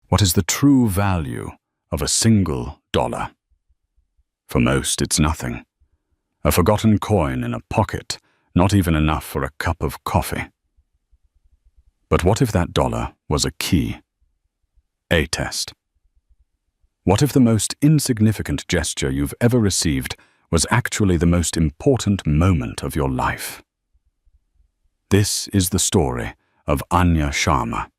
What is the true value of a single dollar? For most, it's nothing. A forgotten coin in a pocket, not even enough for a cup of coffee. But what if that dollar was a key? A test. What if the most insignificant gesture you've ever received was actually the most important moment of your life? This is the story of Anya Sharma,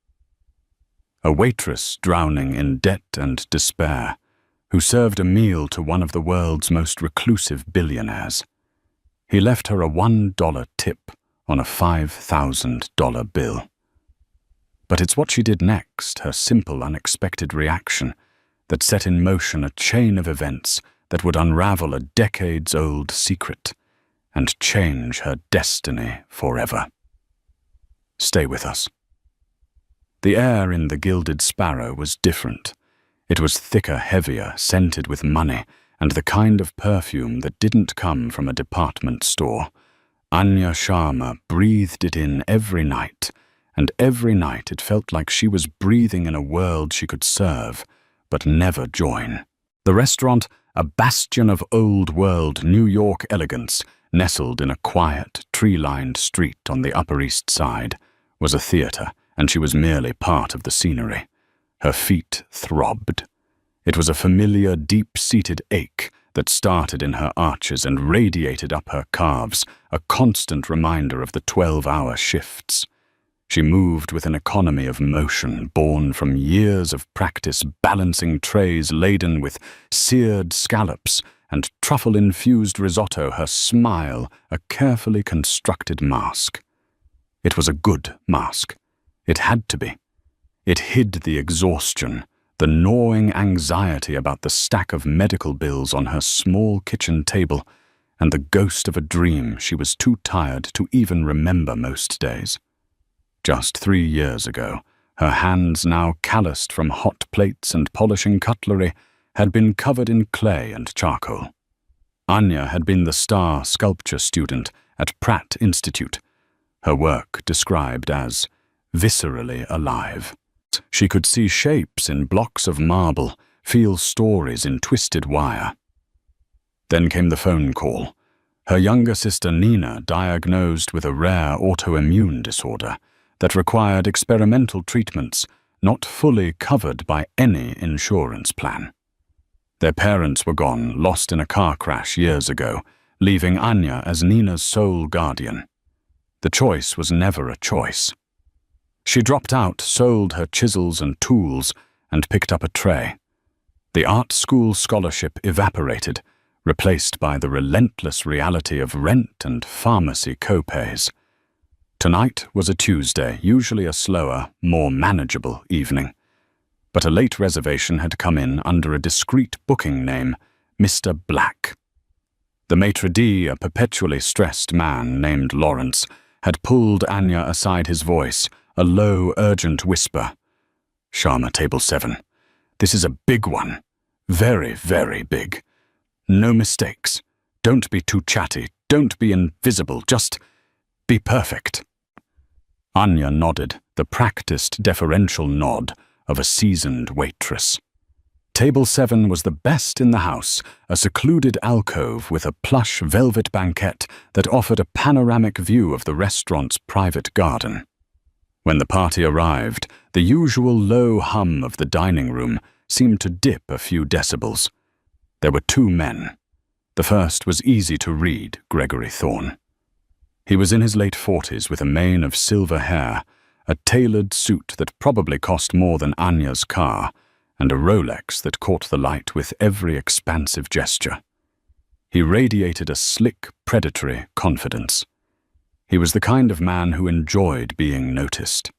a waitress drowning in debt and despair, who served a meal to one of the world's most reclusive billionaires. He left her a $1 tip on a $5,000 bill. But it's what she did next, her simple, unexpected reaction, that set in motion a chain of events that would unravel a decades-old secret and change her destiny forever. Stay with us. The air in the Gilded Sparrow was different. It was thicker, heavier, scented with money, and the kind of perfume that didn't come from a department store. Anya Sharma breathed it in every night, and every night it felt like she was breathing in a world she could serve, but never join. The restaurant, a bastion of old-world New York elegance, nestled in a quiet, tree-lined street on the Upper East Side, was a theater, and she was merely part of the scenery. Her feet throbbed. It was a familiar, deep-seated ache that started in her arches and radiated up her calves, a constant reminder of the 12-hour shifts. She moved with an economy of motion born from years of practice balancing trays laden with seared scallops and truffle-infused risotto, her smile a carefully constructed mask. It was a good mask. It had to be. It hid the exhaustion, the gnawing anxiety about the stack of medical bills on her small kitchen table, and the ghost of a dream she was too tired to even remember most days. Just 3 years ago, her hands now calloused from hot plates and polishing cutlery had been covered in clay and charcoal. Anya had been the star sculpture student at Pratt Institute, her work described as viscerally alive. She could see shapes in blocks of marble, feel stories in twisted wire. Then came the phone call. Her younger sister Nina, diagnosed with a rare autoimmune disorder that required experimental treatments not fully covered by any insurance plan. Their parents were gone, lost in a car crash years ago, leaving Anya as Nina's sole guardian. The choice was never a choice. She dropped out, sold her chisels and tools, and picked up a tray. The art school scholarship evaporated, replaced by the relentless reality of rent and pharmacy co-pays. Tonight was a Tuesday, usually a slower, more manageable evening. But a late reservation had come in under a discreet booking name, Mr. Black. The maitre d', a perpetually stressed man named Lawrence, had pulled Anya aside, his voice, a low, urgent whisper. "Sharma, table 7. This is a big one. Very, very big. No mistakes. Don't be too chatty. Don't be invisible. Just be perfect." Anya nodded, the practiced, deferential nod of a seasoned waitress. Table 7 was the best in the house, a secluded alcove with a plush velvet banquette that offered a panoramic view of the restaurant's private garden. When the party arrived, the usual low hum of the dining room seemed to dip a few decibels. There were 2 men. The first was easy to read, Gregory Thorne. He was in his late 40s with a mane of silver hair, a tailored suit that probably cost more than Anya's car, and a Rolex that caught the light with every expansive gesture. He radiated a slick, predatory confidence. He was the kind of man who enjoyed being noticed.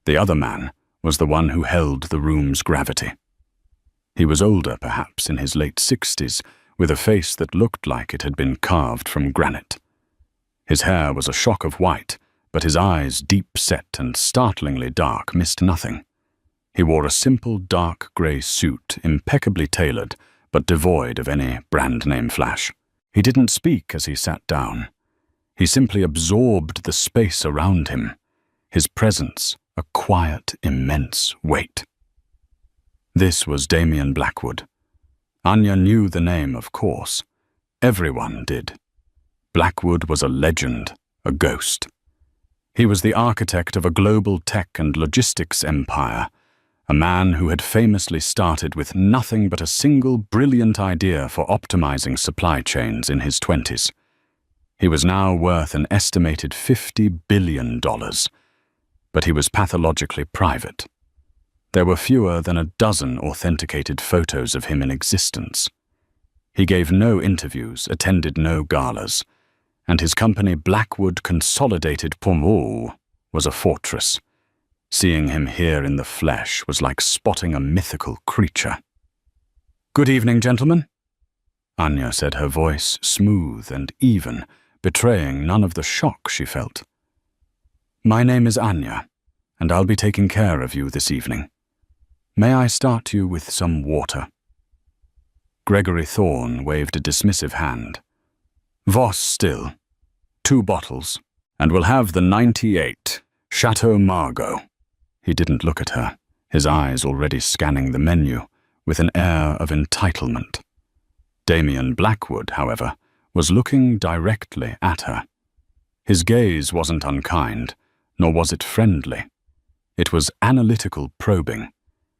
The other man was the one who held the room's gravity. He was older, perhaps in his late 60s, with a face that looked like it had been carved from granite. His hair was a shock of white, but his eyes, deep-set and startlingly dark, missed nothing. He wore a simple dark grey suit, impeccably tailored, but devoid of any brand-name flash. He didn't speak as he sat down. He simply absorbed the space around him, his presence a quiet, immense weight. This was Damien Blackwood. Anya knew the name, of course. Everyone did. Blackwood was a legend, a ghost. He was the architect of a global tech and logistics empire, a man who had famously started with nothing but a single brilliant idea for optimizing supply chains in his 20s. He was now worth an estimated $50 billion, but he was pathologically private. There were fewer than a dozen authenticated photos of him in existence. He gave no interviews, attended no galas, and his company Blackwood Consolidated Poumou was a fortress. Seeing him here in the flesh was like spotting a mythical creature. "Good evening, gentlemen," Anya said, her voice smooth and even, betraying none of the shock she felt. "My name is Anya, and I'll be taking care of you this evening. May I start you with some water?" Gregory Thorne waved a dismissive hand. "Voss still. 2 bottles, and we'll have the 98, Chateau Margaux." He didn't look at her, his eyes already scanning the menu, with an air of entitlement. Damien Blackwood, however, was looking directly at her. His gaze wasn't unkind, nor was it friendly. It was analytical probing.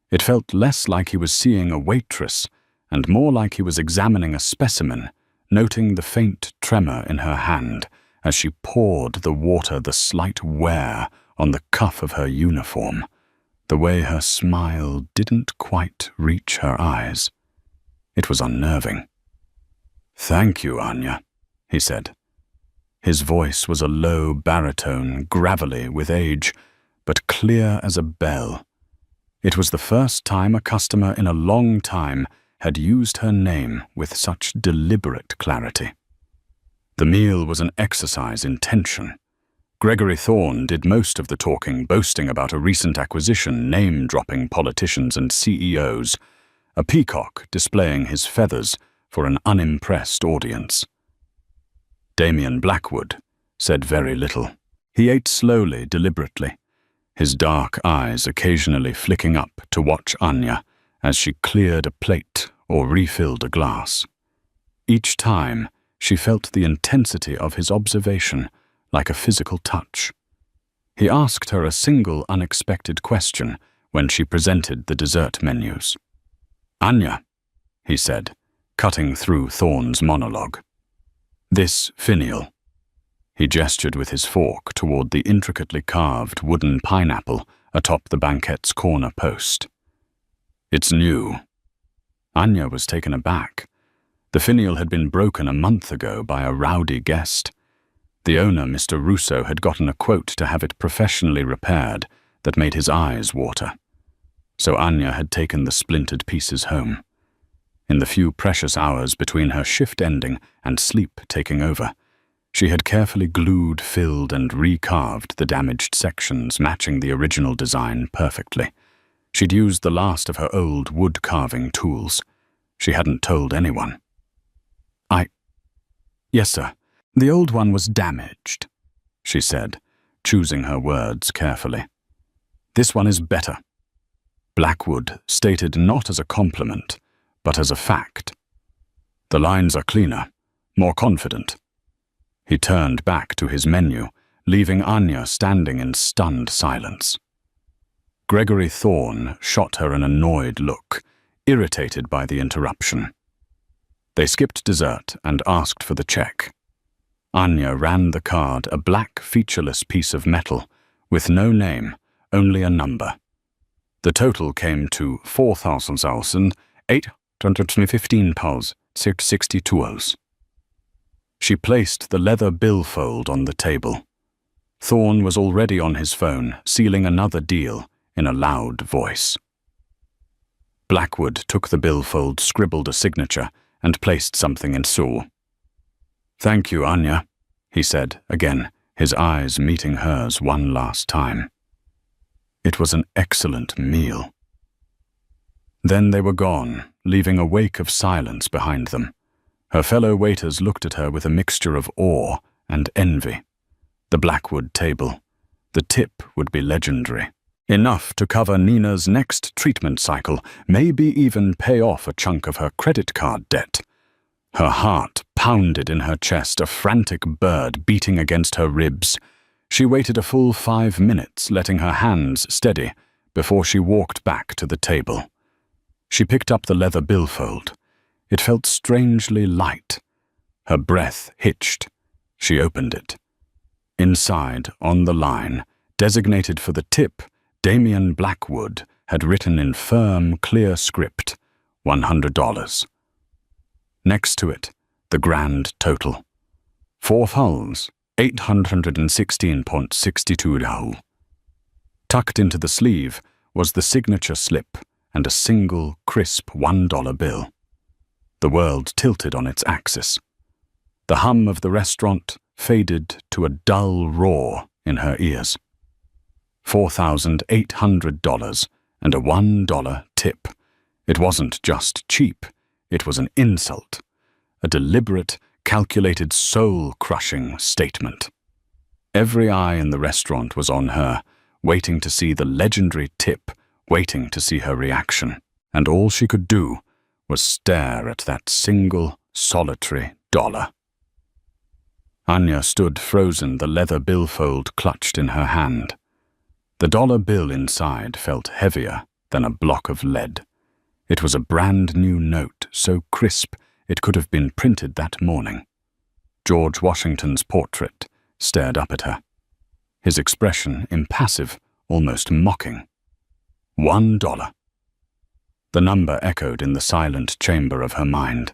It felt less like he was seeing a waitress, and more like he was examining a specimen, noting the faint tremor in her hand as she poured the water, the slight wear on the cuff of her uniform, the way her smile didn't quite reach her eyes. It was unnerving. "Thank you, Anya," he said. His voice was a low baritone, gravelly with age, but clear as a bell. It was the first time a customer in a long time had used her name with such deliberate clarity. The meal was an exercise in tension. Gregory Thorne did most of the talking, boasting about a recent acquisition, name-dropping politicians and CEOs, a peacock displaying his feathers for an unimpressed audience. Damien Blackwood said very little. He ate slowly, deliberately, his dark eyes occasionally flicking up to watch Anya as she cleared a plate or refilled a glass. Each time, she felt the intensity of his observation like a physical touch. He asked her a single unexpected question when she presented the dessert menus. "Anya," he said, cutting through Thorne's monologue. "This finial." He gestured with his fork toward the intricately carved wooden pineapple atop the banquette's corner post. "It's new." Anya was taken aback. The finial had been broken a month ago by a rowdy guest. The owner, Mr. Russo, had gotten a quote to have it professionally repaired that made his eyes water. So Anya had taken the splintered pieces home. In the few precious hours between her shift ending and sleep taking over, she had carefully glued, filled, and recarved the damaged sections, matching the original design perfectly. She'd used the last of her old wood-carving tools. She hadn't told anyone. "Yes, sir. The old one was damaged," she said, choosing her words carefully. "This one is better." Blackwood stated not as a compliment, but as a fact. "The lines are cleaner, more confident." He turned back to his menu, leaving Anya standing in stunned silence. Gregory Thorne shot her an annoyed look, irritated by the interruption. They skipped dessert and asked for the check. Anya ran the card, a black, featureless piece of metal, with no name, only a number. The total came to £4,815.62. She placed the leather billfold on the table. Thorne was already on his phone, sealing another deal in a loud voice. Blackwood took the billfold, scribbled a signature, and placed something in Seoul. "Thank you, Anya," he said again, his eyes meeting hers one last time. It was an excellent meal. Then they were gone, leaving a wake of silence behind them. Her fellow waiters looked at her with a mixture of awe and envy. The Blackwood table. The tip would be legendary. Enough to cover Nina's next treatment cycle, maybe even pay off a chunk of her credit card debt. Her heart pounded in her chest, a frantic bird beating against her ribs. She waited a full 5 minutes, letting her hands steady, before she walked back to the table. She picked up the leather billfold. It felt strangely light. Her breath hitched. She opened it. Inside, on the line, designated for the tip, Damien Blackwood had written in firm, clear script, $100. Next to it, the grand total. 4 hulls, $816.62. Tucked into the sleeve was the signature slip and a single, crisp $1 bill. The world tilted on its axis. The hum of the restaurant faded to a dull roar in her ears. $4,800 and a $1 tip. It wasn't just cheap, it was an insult. A deliberate, calculated, soul-crushing statement. Every eye in the restaurant was on her, waiting to see the legendary tip, waiting to see her reaction. And all she could do was stare at that single, solitary dollar. Anya stood frozen, the leather billfold clutched in her hand. The dollar bill inside felt heavier than a block of lead. It was a brand-new note, so crisp it could have been printed that morning. George Washington's portrait stared up at her, his expression impassive, almost mocking. $1. The number echoed in the silent chamber of her mind.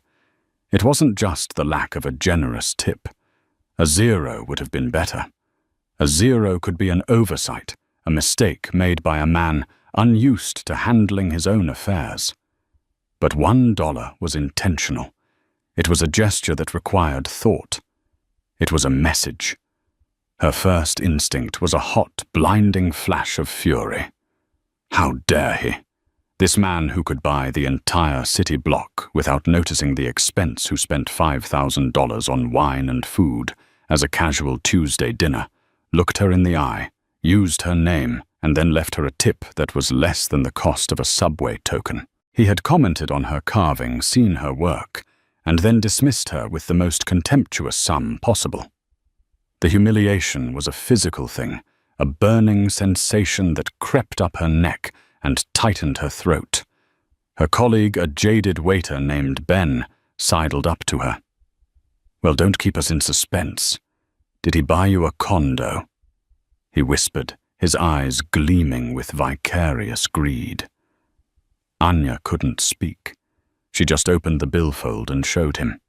It wasn't just the lack of a generous tip. A 0 would have been better. A 0 could be an oversight, a mistake made by a man unused to handling his own affairs. But $1 was intentional. It was a gesture that required thought. It was a message. Her first instinct was a hot, blinding flash of fury. How dare he? This man who could buy the entire city block without noticing the expense, who spent $5,000 on wine and food as a casual Tuesday dinner, looked her in the eye, used her name, and then left her a tip that was less than the cost of a subway token. He had commented on her carving, seen her work, and then dismissed her with the most contemptuous sum possible. The humiliation was a physical thing, a burning sensation that crept up her neck and tightened her throat. Her colleague, a jaded waiter named Ben, sidled up to her. "Well, don't keep us in suspense. Did he buy you a condo?" He whispered, his eyes gleaming with vicarious greed. Anya couldn't speak. She just opened the billfold and showed him.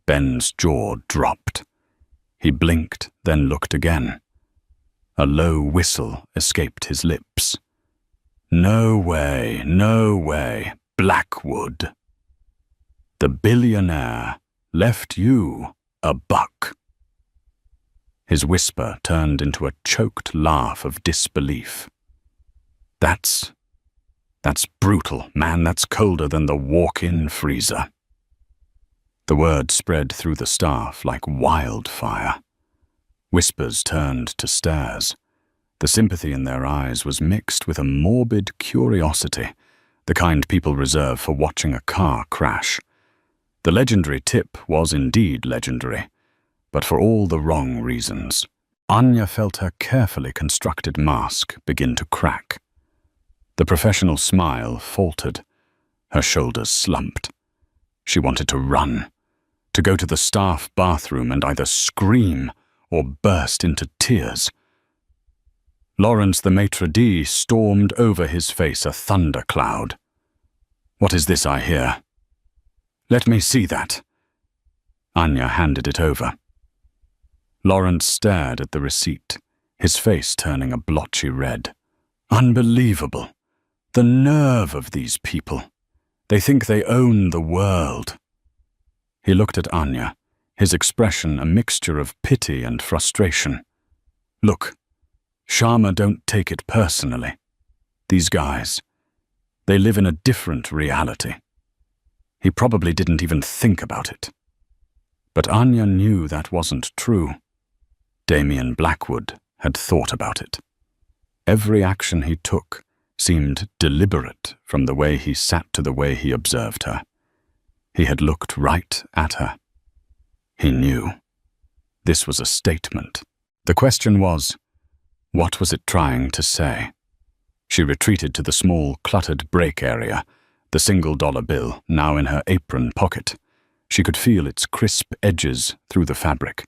Ben's jaw dropped. He blinked, then looked again. A low whistle escaped his lips. "No way, no way, Blackwood. The billionaire left you $1." His whisper turned into a choked laugh of disbelief. That's brutal, man. That's colder than the walk-in freezer." The word spread through the staff like wildfire. Whispers turned to stares. The sympathy in their eyes was mixed with a morbid curiosity, the kind people reserve for watching a car crash. The legendary tip was indeed legendary, but for all the wrong reasons. Anya felt her carefully constructed mask begin to crack. The professional smile faltered. Her shoulders slumped. She wanted to run, to go to the staff bathroom and either scream or burst into tears. Lawrence, the maitre d', stormed over his face, a thundercloud. "What is this I hear?" "Let me see that." Anya handed it over. Lawrence stared at the receipt, his face turning a blotchy red. Unbelievable. The nerve of these people. They think they own the world. He looked at Anya, his expression a mixture of pity and frustration. "Look, Sharma, don't take it personally. These guys, they live in a different reality. He probably didn't even think about it." But Anya knew that wasn't true. Damien Blackwood had thought about it. Every action he took seemed deliberate, from the way he sat to the way he observed her. He had looked right at her. He knew. This was a statement. The question was, what was it trying to say? She retreated to the small, cluttered break area, the $1 bill now in her apron pocket. She could feel its crisp edges through the fabric.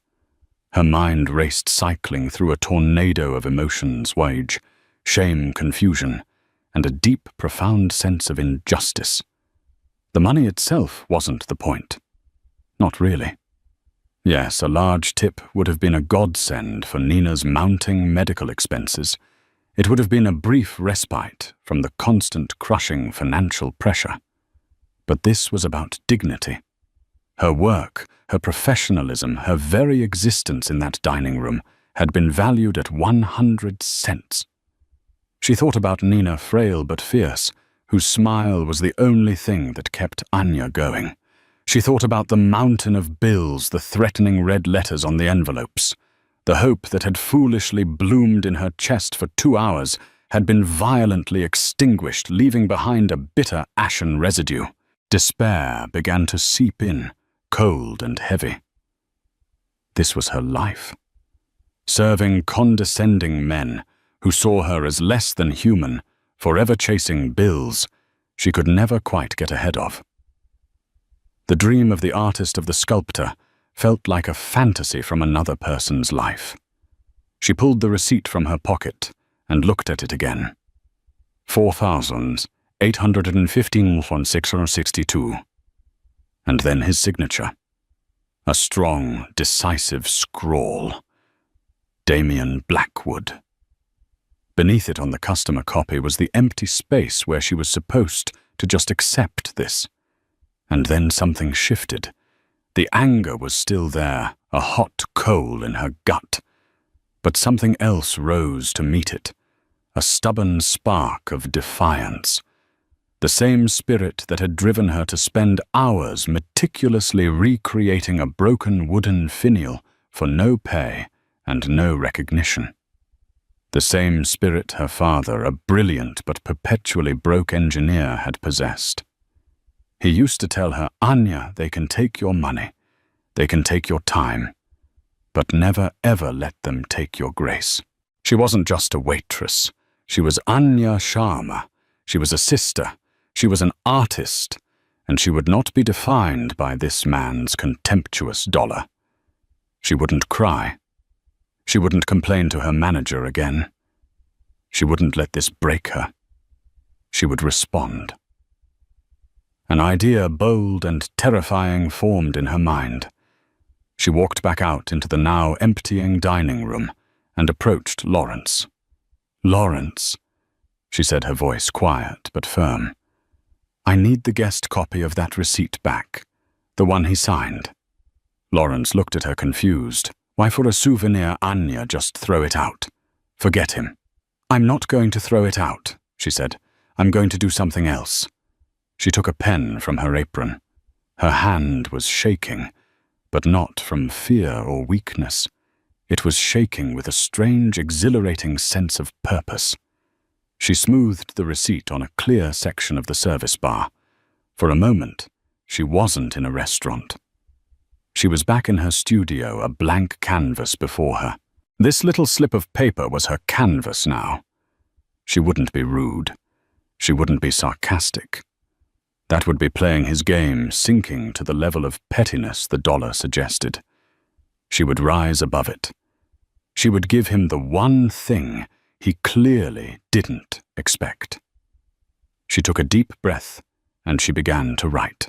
Her mind raced cycling through a tornado of emotions, rage, shame, confusion, and a deep, profound sense of injustice. The money itself wasn't the point. Not really. Yes, a large tip would have been a godsend for Nina's mounting medical expenses. It would have been a brief respite from the constant crushing financial pressure. But this was about dignity. Her work, her professionalism, her very existence in that dining room had been valued at 100 cents. She thought about Nina, frail but fierce, whose smile was the only thing that kept Anya going. She thought about the mountain of bills, the threatening red letters on the envelopes. The hope that had foolishly bloomed in her chest for 2 hours had been violently extinguished, leaving behind a bitter ashen residue. Despair began to seep in, cold and heavy. This was her life. Serving condescending men who saw her as less than human, forever chasing bills she could never quite get ahead of. The dream of the artist, of the sculptor, felt like a fantasy from another person's life. She pulled the receipt from her pocket and looked at it again. 4,815.662. And then his signature. A strong, decisive scrawl. Damien Blackwood. Beneath it on the customer copy was the empty space where she was supposed to just accept this. And then something shifted. The anger was still there, a hot coal in her gut. But something else rose to meet it, a stubborn spark of defiance. The same spirit that had driven her to spend hours meticulously recreating a broken wooden finial for no pay and no recognition. The same spirit her father, a brilliant but perpetually broke engineer, had possessed. He used to tell her, "Anya, they can take your money, they can take your time, but never ever let them take your grace." She wasn't just a waitress. She was Anya Sharma. She was a sister. She was an artist, and she would not be defined by this man's contemptuous dollar. She wouldn't cry. She wouldn't complain to her manager again. She wouldn't let this break her. She would respond. An idea bold and terrifying formed in her mind. She walked back out into the now emptying dining room and approached Lawrence. "Lawrence," she said, her voice quiet but firm. "I need the guest copy of that receipt back, the one he signed." Lawrence looked at her confused. "Why, for a souvenir, Anya, just throw it out. Forget him." "I'm not going to throw it out," she said. "I'm going to do something else." She took a pen from her apron. Her hand was shaking, but not from fear or weakness. It was shaking with a strange, exhilarating sense of purpose. She smoothed the receipt on a clear section of the service bar. For a moment, she wasn't in a restaurant. She was back in her studio, a blank canvas before her. This little slip of paper was her canvas now. She wouldn't be rude. She wouldn't be sarcastic. That would be playing his game, sinking to the level of pettiness the dollar suggested. She would rise above it. She would give him the one thing he clearly didn't expect. She took a deep breath, and she began to write.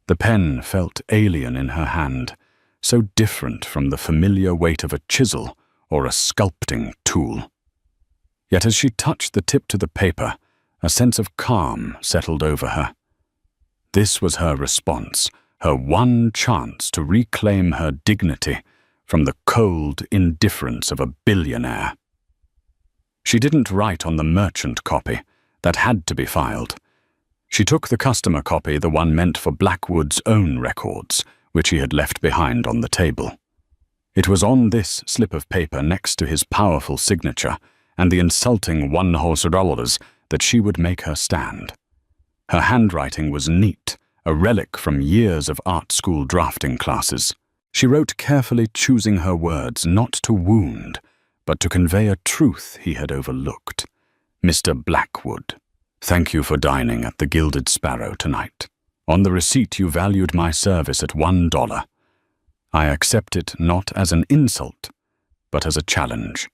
The pen felt alien in her hand, so different from the familiar weight of a chisel or a sculpting tool. Yet as she touched the tip to the paper, a sense of calm settled over her. This was her response, her one chance to reclaim her dignity from the cold indifference of a billionaire. She didn't write on the merchant copy. That had to be filed. She took the customer copy, the one meant for Blackwood's own records, which he had left behind on the table. It was on this slip of paper next to his powerful signature, and the insulting one-horse rollers that she would make her stand. Her handwriting was neat, a relic from years of art school drafting classes. She wrote carefully, choosing her words not to wound, but to convey a truth he had overlooked. Mr. Blackwood, thank you for dining at the Gilded Sparrow tonight. On the receipt you valued my service at $1. I accept it not as an insult, but as a challenge.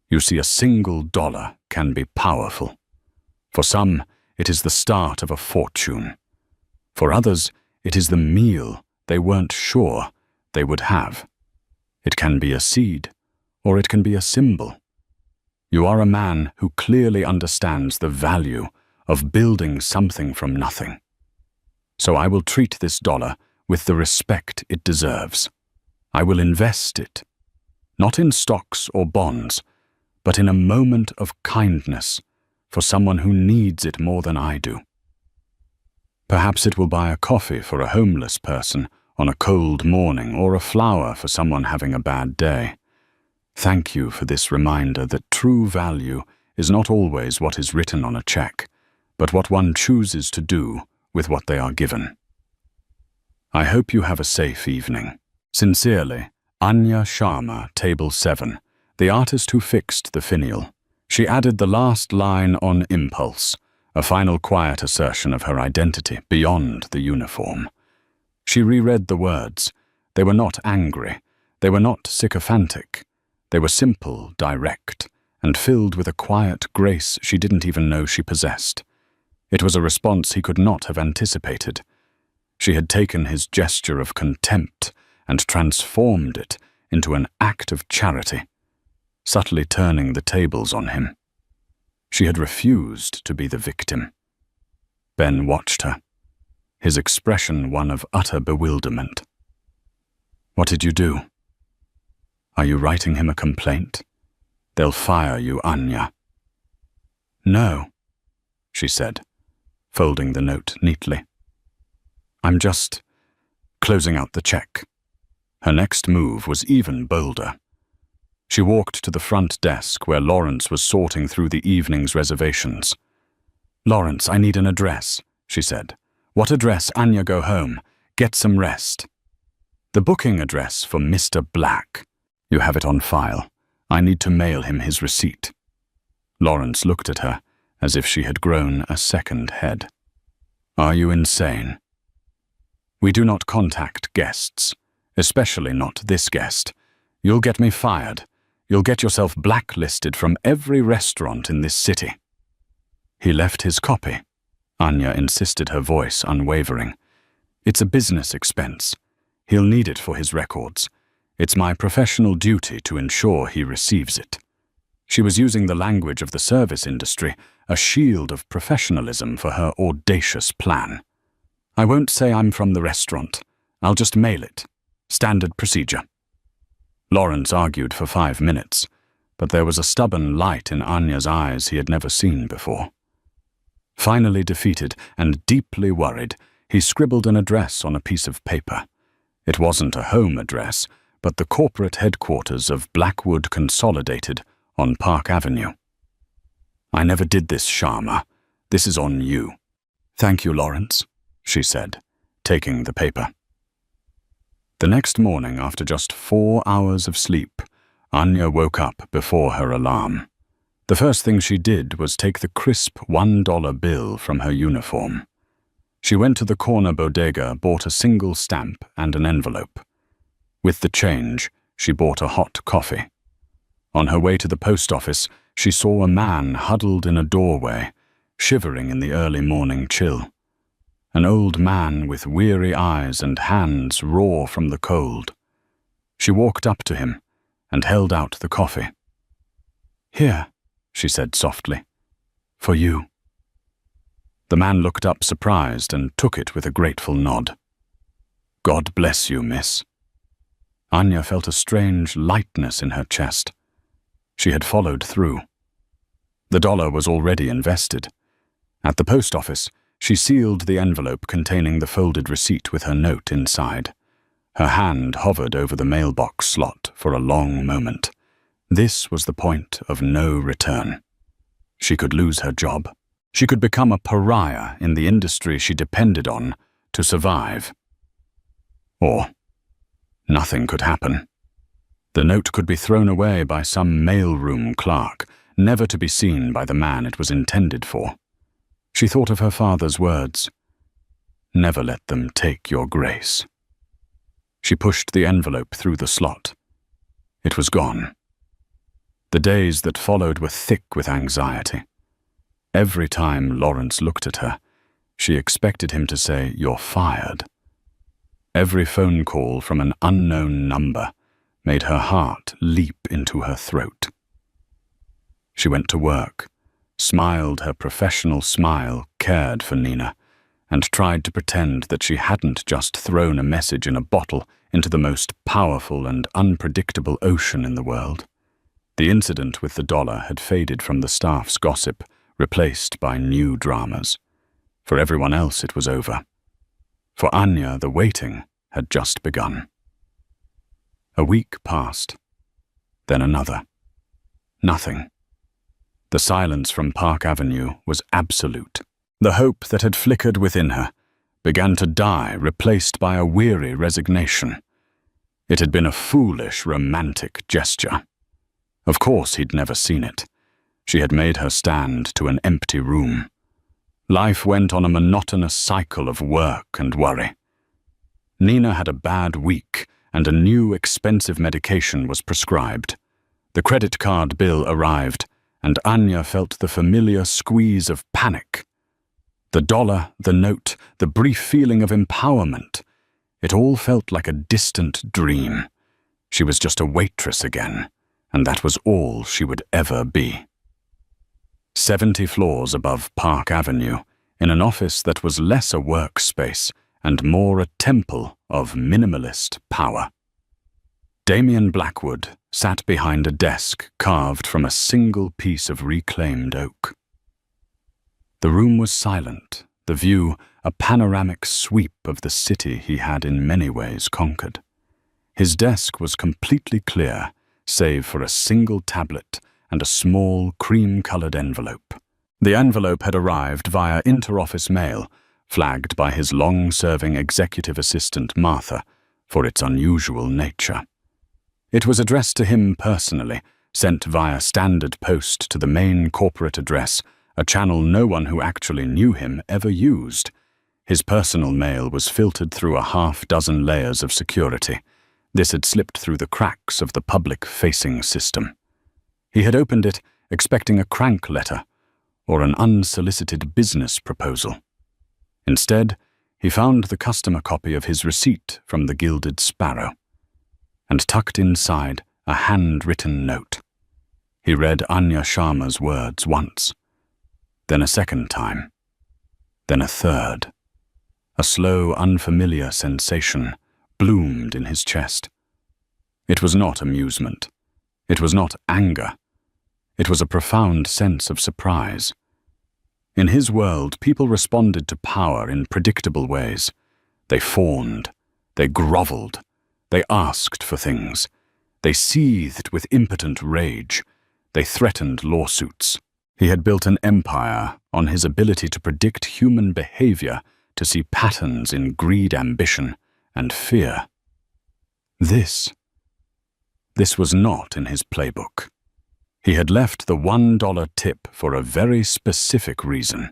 You see, a single dollar can be powerful. For some, it is the start of a fortune. For others, it is the meal they weren't sure they would have. It can be a seed, or it can be a symbol. You are a man who clearly understands the value of building something from nothing. So I will treat this dollar with the respect it deserves. I will invest it, not in stocks or bonds, but in a moment of kindness for someone who needs it more than I do. Perhaps it will buy a coffee for a homeless person on a cold morning, or a flower for someone having a bad day. Thank you for this reminder that true value is not always what is written on a check, but what one chooses to do with what they are given. I hope you have a safe evening. Sincerely, Anya Sharma, Table 7, the artist who fixed the finial. She added the last line on impulse, a final quiet assertion of her identity beyond the uniform. She reread the words. They were not angry. They were not sycophantic. They were simple, direct, and filled with a quiet grace she didn't even know she possessed. It was a response he could not have anticipated. She had taken his gesture of contempt and transformed it into an act of charity, subtly turning the tables on him. She had refused to be the victim. Ben watched her, his expression one of utter bewilderment. What did you do? Are you writing him a complaint? They'll fire you, Anya. No, she said, folding the note neatly. I'm just closing out the check. Her next move was even bolder. She walked to the front desk where Lawrence was sorting through the evening's reservations. Lawrence, I need an address, she said. What address? Anya, go home. Get some rest. The booking address for Mr. Black. You have it on file. I need to mail him his receipt. Lawrence looked at her as if she had grown a second head. Are you insane? We do not contact guests, especially not this guest. You'll get me fired. You'll get yourself blacklisted from every restaurant in this city. He left his copy. Anya insisted, her voice unwavering. It's a business expense. He'll need it for his records. It's my professional duty to ensure he receives it. She was using the language of the service industry, a shield of professionalism for her audacious plan. I won't say I'm from the restaurant. I'll just mail it. Standard procedure. Lawrence argued for 5 minutes, but there was a stubborn light in Anya's eyes he had never seen before. Finally defeated and deeply worried, he scribbled an address on a piece of paper. It wasn't a home address, but the corporate headquarters of Blackwood Consolidated on Park Avenue. I never did this, Sharma. This is on you. Thank you, Lawrence, she said, taking the paper. The next morning, after just 4 hours of sleep, Anya woke up before her alarm. The first thing she did was take the crisp $1 bill from her uniform. She went to the corner bodega, bought a single stamp and an envelope. With the change, she bought a hot coffee. On her way to the post office, she saw a man huddled in a doorway, shivering in the early morning chill. An old man with weary eyes and hands raw from the cold. She walked up to him and held out the coffee. Here, she said softly, for you. The man looked up surprised and took it with a grateful nod. God bless you, miss. Anya felt a strange lightness in her chest. She had followed through. The dollar was already invested. At the post office, she sealed the envelope containing the folded receipt with her note inside. Her hand hovered over the mailbox slot for a long moment. This was the point of no return. She could lose her job. She could become a pariah in the industry she depended on to survive. Or nothing could happen. The note could be thrown away by some mailroom clerk, never to be seen by the man it was intended for. She thought of her father's words, "Never let them take your grace." She pushed the envelope through the slot. It was gone. The days that followed were thick with anxiety. Every time Lawrence looked at her, she expected him to say, "You're fired." Every phone call from an unknown number made her heart leap into her throat. She went to work, smiled her professional smile, cared for Nina, and tried to pretend that she hadn't just thrown a message in a bottle into the most powerful and unpredictable ocean in the world. The incident with the dollar had faded from the staff's gossip, replaced by new dramas. For everyone else it was over. For Anya, the waiting had just begun. A week passed, then another. Nothing. The silence from Park Avenue was absolute. The hope that had flickered within her began to die, replaced by a weary resignation. It had been a foolish, romantic gesture. Of course he'd never seen it. She had made her stand to an empty room. Life went on a monotonous cycle of work and worry. Nina had a bad week, and a new expensive medication was prescribed. The credit card bill arrived, and Anya felt the familiar squeeze of panic. The dollar, the note, the brief feeling of empowerment. It all felt like a distant dream. She was just a waitress again, and that was all she would ever be. 70 floors above Park Avenue, in an office that was less a workspace and more a temple of minimalist power. Damien Blackwood sat behind a desk carved from a single piece of reclaimed oak. The room was silent, the view a panoramic sweep of the city he had in many ways conquered. His desk was completely clear, save for a single tablet and a small cream-colored envelope. The envelope had arrived via inter-office mail, flagged by his long-serving executive assistant Martha for its unusual nature. It was addressed to him personally, sent via standard post to the main corporate address, a channel no one who actually knew him ever used. His personal mail was filtered through a half-dozen layers of security. This had slipped through the cracks of the public-facing system. He had opened it, expecting a crank letter or an unsolicited business proposal. Instead, he found the customer copy of his receipt from the Gilded Sparrow, and tucked inside a handwritten note. He read Anya Sharma's words once, then a second time, then a third. A slow, unfamiliar sensation bloomed in his chest. It was not amusement. It was not anger. It was a profound sense of surprise. In his world, people responded to power in predictable ways. They fawned. They groveled. They asked for things. They seethed with impotent rage. They threatened lawsuits. He had built an empire on his ability to predict human behavior, to see patterns in greed, ambition, and fear. This was not in his playbook. He had left the $1 tip for a very specific reason.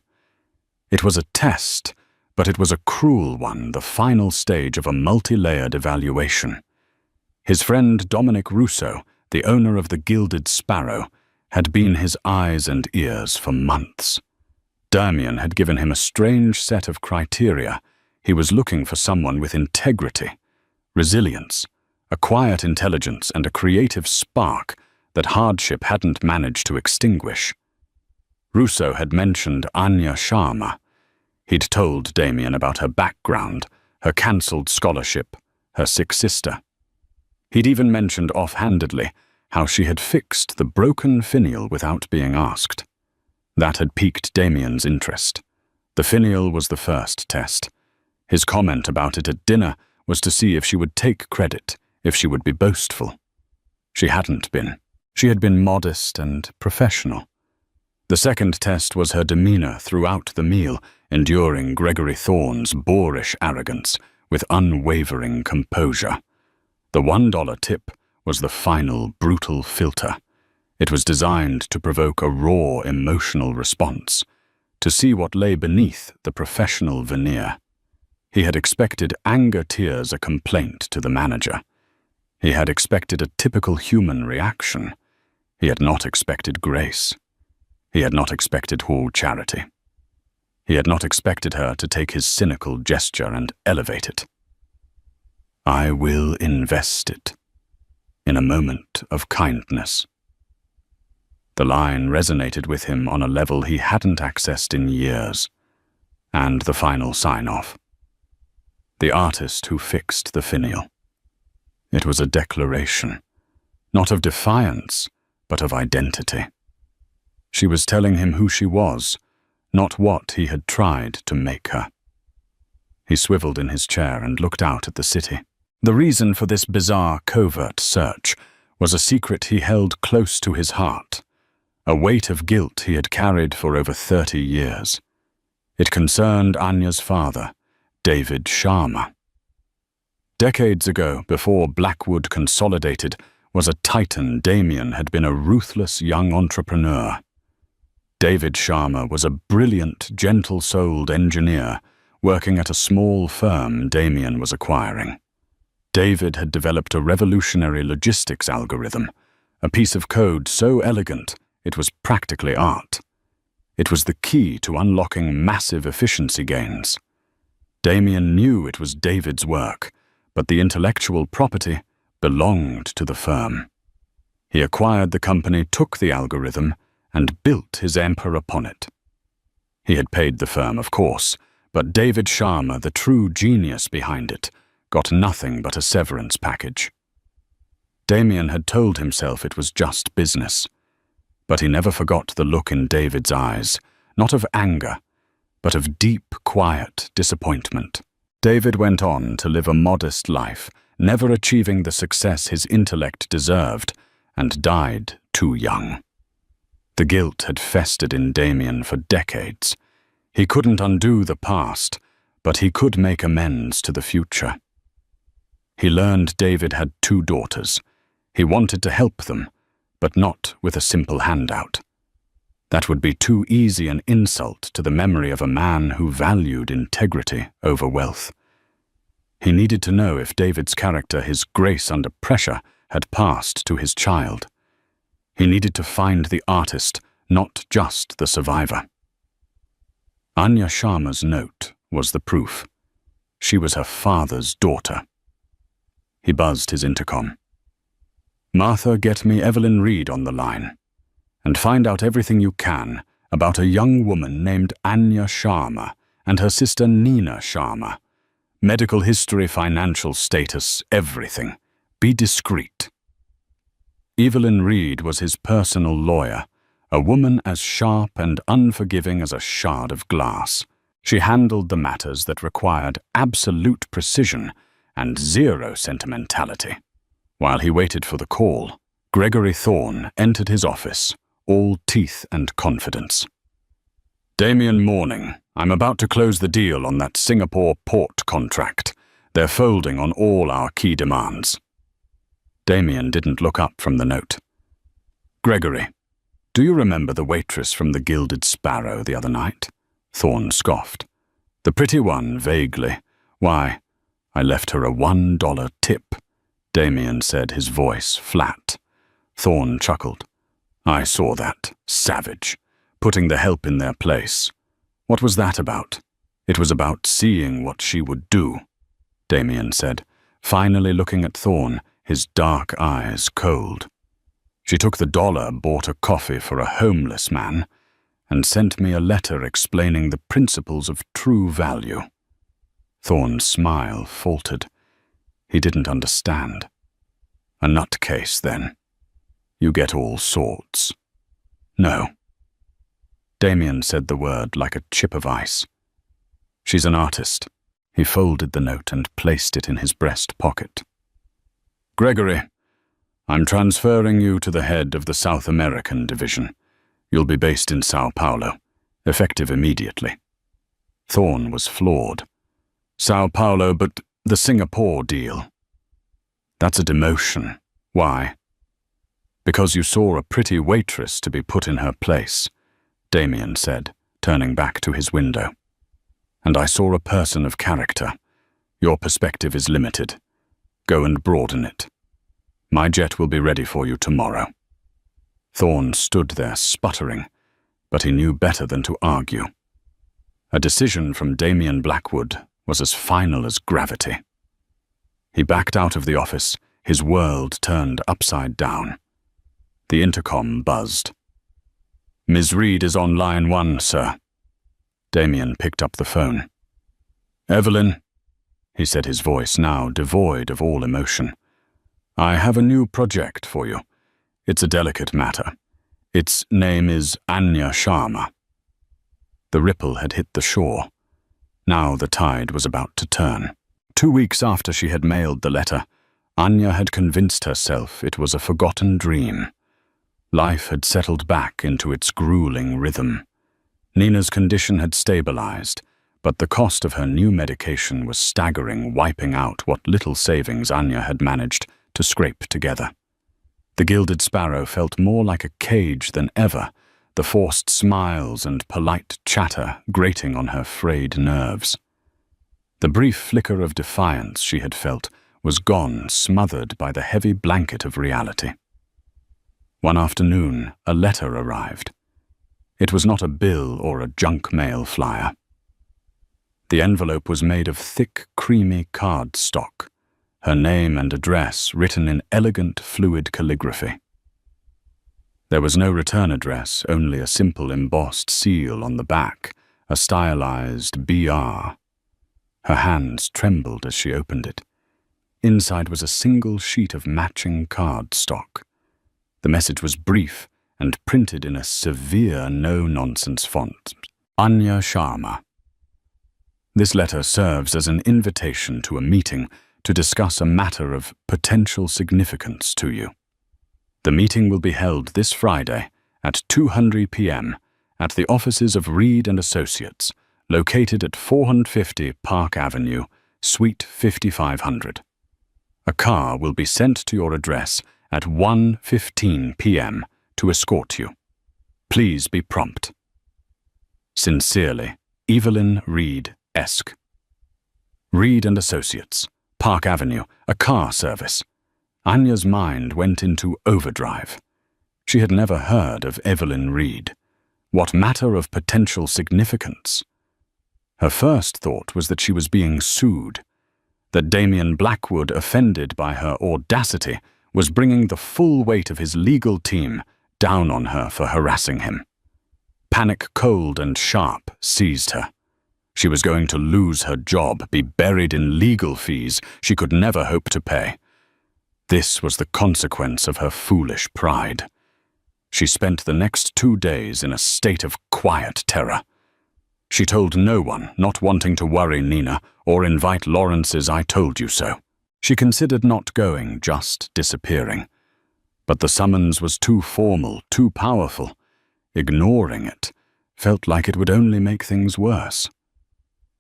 It was a test, but it was a cruel one, the final stage of a multi-layered evaluation. His friend Dominic Russo, the owner of the Gilded Sparrow, had been his eyes and ears for months. Damien had given him a strange set of criteria. He was looking for someone with integrity, resilience, a quiet intelligence, and a creative spark that hardship hadn't managed to extinguish. Russo had mentioned Anya Sharma. He'd told Damien about her background, her cancelled scholarship, her sick sister. He'd even mentioned offhandedly how she had fixed the broken finial without being asked. That had piqued Damien's interest. The finial was the first test. His comment about it at dinner was to see if she would take credit, if she would be boastful. She hadn't been. She had been modest and professional. The second test was her demeanor throughout the meal, enduring Gregory Thorne's boorish arrogance with unwavering composure. The $1 tip was the final brutal filter. It was designed to provoke a raw emotional response, to see what lay beneath the professional veneer. He had expected anger tears a complaint to the manager. He had expected a typical human reaction. He had not expected grace. He had not expected charity. He had not expected her to take his cynical gesture and elevate it. I will invest it in a moment of kindness. The line resonated with him on a level he hadn't accessed in years. And the final sign-off. The artist who fixed the finial. It was a declaration, not of defiance, but of identity. She was telling him who she was, not what he had tried to make her. He swiveled in his chair and looked out at the city. The reason for this bizarre covert search was a secret he held close to his heart, a weight of guilt he had carried for over 30 years. It concerned Anya's father, David Sharma. Decades ago, before Blackwood Consolidated was a titan, Damien had been a ruthless young entrepreneur. David Sharma was a brilliant, gentle-souled engineer working at a small firm Damien was acquiring. David had developed a revolutionary logistics algorithm, a piece of code so elegant it was practically art. It was the key to unlocking massive efficiency gains. Damien knew it was David's work, but the intellectual property belonged to the firm. He acquired the company, took the algorithm, and built his empire upon it. He had paid the firm, of course, but David Sharma, the true genius behind it, got nothing but a severance package. Damien had told himself it was just business, but he never forgot the look in David's eyes, not of anger, but of deep, quiet disappointment. David went on to live a modest life, never achieving the success his intellect deserved, and died too young. The guilt had festered in Damien for decades. He couldn't undo the past, but he could make amends to the future. He learned David had 2 daughters. He wanted to help them, but not with a simple handout. That would be too easy an insult to the memory of a man who valued integrity over wealth. He needed to know if David's character, his grace under pressure, had passed to his child. He needed to find the artist, not just the survivor. Anya Sharma's note was the proof. She was her father's daughter. He buzzed his intercom. Martha, get me Evelyn Reed on the line, and find out everything you can about a young woman named Anya Sharma and her sister Nina Sharma. Medical history, financial status, everything. Be discreet. Evelyn Reed was his personal lawyer, a woman as sharp and unforgiving as a shard of glass. She handled the matters that required absolute precision and zero sentimentality. While he waited for the call, Gregory Thorne entered his office, all teeth and confidence. Damien Morning, I'm about to close the deal on that Singapore port contract. They're folding on all our key demands. Damien didn't look up from the note. Gregory, do you remember the waitress from the Gilded Sparrow the other night? Thorne scoffed. The pretty one, vaguely. Why, I left her a $1 tip, Damien said, his voice flat. Thorne chuckled. I saw that. Savage. Putting the help in their place. What was that about? It was about seeing what she would do, Damien said, finally looking at Thorne, his dark eyes cold. She took the $1, bought a coffee for a homeless man, and sent me a letter explaining the principles of true value. Thorne's smile faltered. He didn't understand. A nutcase, then. You get all sorts. No. Damien said the word like a chip of ice. She's an artist. He folded the note and placed it in his breast pocket. Gregory, I'm transferring you to the head of the South American division. You'll be based in Sao Paulo, effective immediately. Thorne was floored. Sao Paulo, but the Singapore deal. That's a demotion. Why? Because you saw a pretty waitress to be put in her place, Damien said, turning back to his window. And I saw a person of character. Your perspective is limited. Go and broaden it. My jet will be ready for you tomorrow. Thorne stood there sputtering, but he knew better than to argue. A decision from Damien Blackwood was as final as gravity. He backed out of the office, his world turned upside down. The intercom buzzed. Ms. Reed is on line 1, sir. Damien picked up the phone. Evelyn, he said, his voice now devoid of all emotion. I have a new project for you. It's a delicate matter. Its name is Anya Sharma. The ripple had hit the shore. Now the tide was about to turn. 2 weeks after she had mailed the letter, Anya had convinced herself it was a forgotten dream. Life had settled back into its grueling rhythm. Nina's condition had stabilized, but the cost of her new medication was staggering, wiping out what little savings Anya had managed to scrape together. The Gilded Sparrow felt more like a cage than ever, the forced smiles and polite chatter grating on her frayed nerves. The brief flicker of defiance she had felt was gone, smothered by the heavy blanket of reality. One afternoon, a letter arrived. It was not a bill or a junk mail flyer. The envelope was made of thick, creamy cardstock, her name and address written in elegant, fluid calligraphy. There was no return address, only a simple embossed seal on the back, a stylized BR. Her hands trembled as she opened it. Inside was a single sheet of matching cardstock. The message was brief and printed in a severe, no-nonsense font. Anya Sharma. This letter serves as an invitation to a meeting to discuss a matter of potential significance to you. The meeting will be held this Friday at 2:00 p.m. at the offices of Reed & Associates, located at 450 Park Avenue, Suite 5500. A car will be sent to your address at 1:15 p.m. to escort you. Please be prompt. Sincerely, Evelyn Reed-esque. Reed & Associates, Park Avenue, a car service. Anya's mind went into overdrive. She had never heard of Evelyn Reed. What matter of potential significance? Her first thought was that she was being sued, that Damien Blackwood, offended by her audacity, was bringing the full weight of his legal team down on her for harassing him. Panic, cold and sharp, seized her. She was going to lose her job, be buried in legal fees she could never hope to pay. This was the consequence of her foolish pride. She spent the next 2 days in a state of quiet terror. She told no one, not wanting to worry Nina or invite Lawrence's "I told you so." She considered not going, just disappearing. But the summons was too formal, too powerful. Ignoring it felt like it would only make things worse.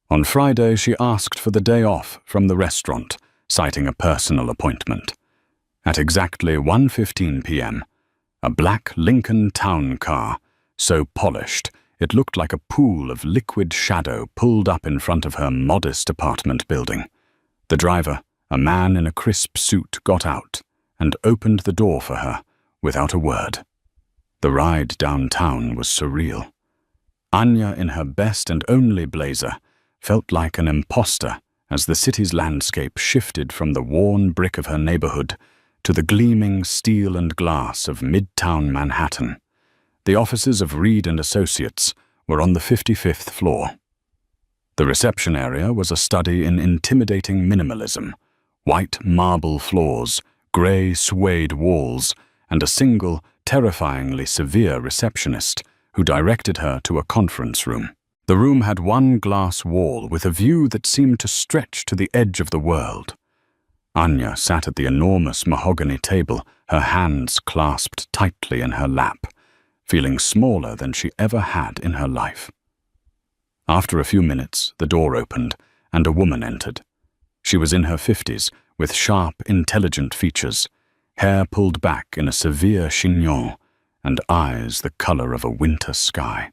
On Friday, she asked for the day off from the restaurant, citing a personal appointment. At exactly 1:15 p.m., a black Lincoln town car, so polished it looked like a pool of liquid shadow, pulled up in front of her modest apartment building. The driver, a man in a crisp suit, got out and opened the door for her without a word. The ride downtown was surreal. Anya, in her best and only blazer, felt like an imposter as the city's landscape shifted from the worn brick of her neighborhood to the gleaming steel and glass of Midtown Manhattan. The offices of Reed & Associates were on the 55th floor. The reception area was a study in intimidating minimalism: white marble floors, gray suede walls, and a single, terrifyingly severe receptionist who directed her to a conference room. The room had one glass wall with a view that seemed to stretch to the edge of the world. Anya sat at the enormous mahogany table, her hands clasped tightly in her lap, feeling smaller than she ever had in her life. After a few minutes, the door opened, and a woman entered. She was in her 50s, with sharp, intelligent features, hair pulled back in a severe chignon, and eyes the color of a winter sky.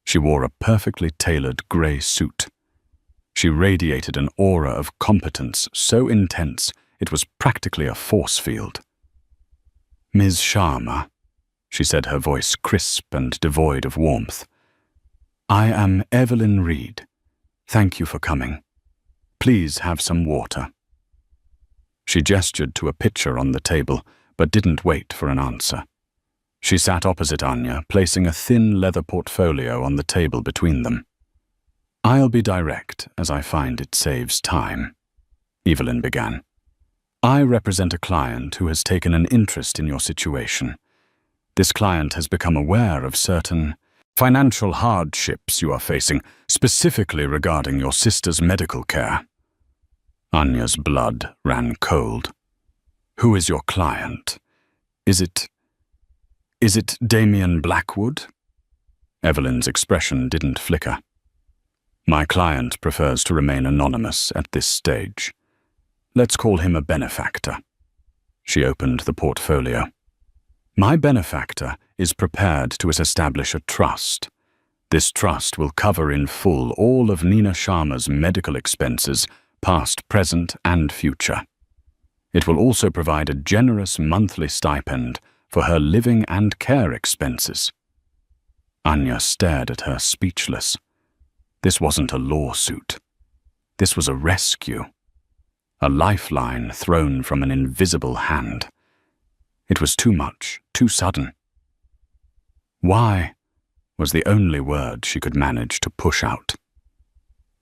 She wore a perfectly tailored grey suit. She radiated an aura of competence so intense it was practically a force field. "Ms. Sharma," she said, her voice crisp and devoid of warmth. "I am Evelyn Reed. Thank you for coming. Please have some water." She gestured to a pitcher on the table, but didn't wait for an answer. She sat opposite Anya, placing a thin leather portfolio on the table between them. "I'll be direct, as I find it saves time," Evelyn began. "I represent a client who has taken an interest in your situation. This client has become aware of certain financial hardships you are facing, specifically regarding your sister's medical care." Anya's blood ran cold. "Who is your client? Is it Damien Blackwood?" Evelyn's expression didn't flicker. "My client prefers to remain anonymous at this stage. Let's call him a benefactor." She opened the portfolio. "My benefactor is prepared to establish a trust. This trust will cover in full all of Nina Sharma's medical expenses, past, present, and future. It will also provide a generous monthly stipend for her living and care expenses." Anya stared at her, speechless. This wasn't a lawsuit. This was a rescue. A lifeline thrown from an invisible hand. It was too much, too sudden. "Why?" was the only word she could manage to push out.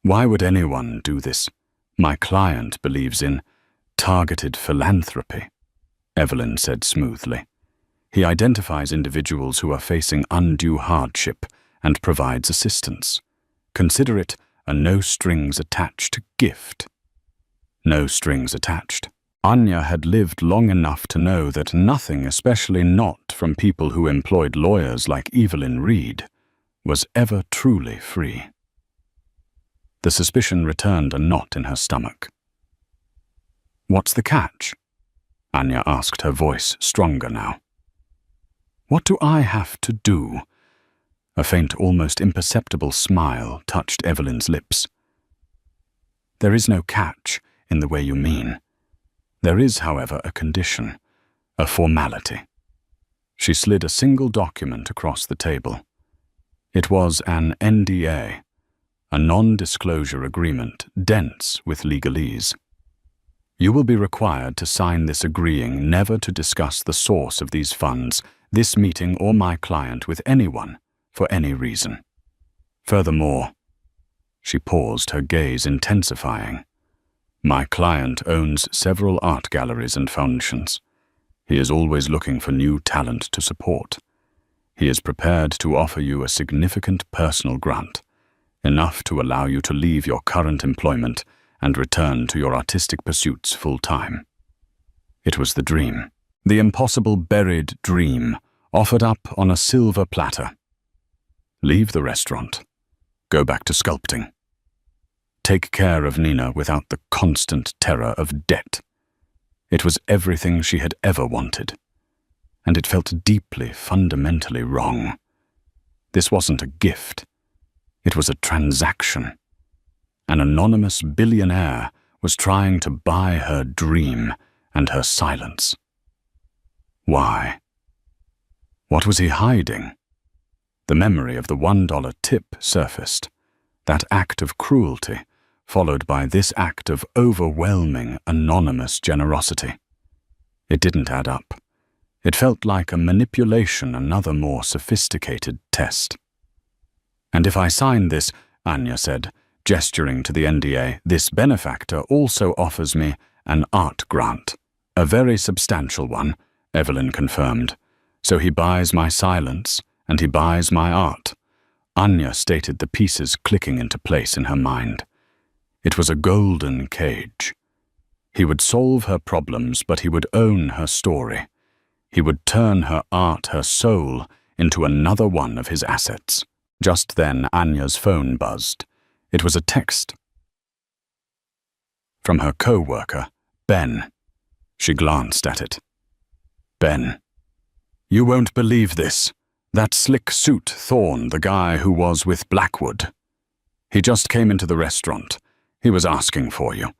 "Why would anyone do this? My client believes in targeted philanthropy," Evelyn said smoothly. "He identifies individuals who are facing undue hardship and provides assistance. Consider it a no-strings-attached gift." No strings attached. Anya had lived long enough to know that nothing, especially not from people who employed lawyers like Evelyn Reed, was ever truly free. The suspicion returned a knot in her stomach. "What's the catch?" Anya asked, her voice stronger now. "What do I have to do?" A faint, almost imperceptible smile touched Evelyn's lips. "There is no catch in the way you mean. There is, however, a condition, a formality." She slid a single document across the table. It was an NDA, a non-disclosure agreement dense with legalese. "You will be required to sign this agreeing never to discuss the source of these funds, this meeting or my client with anyone, for any reason. Furthermore," she paused, her gaze intensifying, "my client owns several art galleries and foundations. He is always looking for new talent to support. He is prepared to offer you a significant personal grant, enough to allow you to leave your current employment and return to your artistic pursuits full-time." It was the dream. The impossible buried dream, offered up on a silver platter. Leave the restaurant. Go back to sculpting. Take care of Nina without the constant terror of debt. It was everything she had ever wanted, and it felt deeply, fundamentally wrong. This wasn't a gift. It was a transaction. An anonymous billionaire was trying to buy her dream and her silence. Why? What was he hiding? The memory of the $1 tip surfaced, that act of cruelty, followed by this act of overwhelming, anonymous generosity. It didn't add up. It felt like a manipulation, another more sophisticated test. "And if I sign this," Anya said, gesturing to the NDA, "this benefactor also offers me an art grant. A very substantial one," Evelyn confirmed. "So he buys my silence, and he buys my art." Anya stated, the pieces clicking into place in her mind. It was a golden cage. He would solve her problems, but he would own her story. He would turn her art, her soul, into another one of his assets. Just then, Anya's phone buzzed. It was a text from her co-worker, Ben. She glanced at it. Ben. You won't believe this. That slick suit Thorne, the guy who was with Blackwood. He just came into the restaurant. He was asking for you.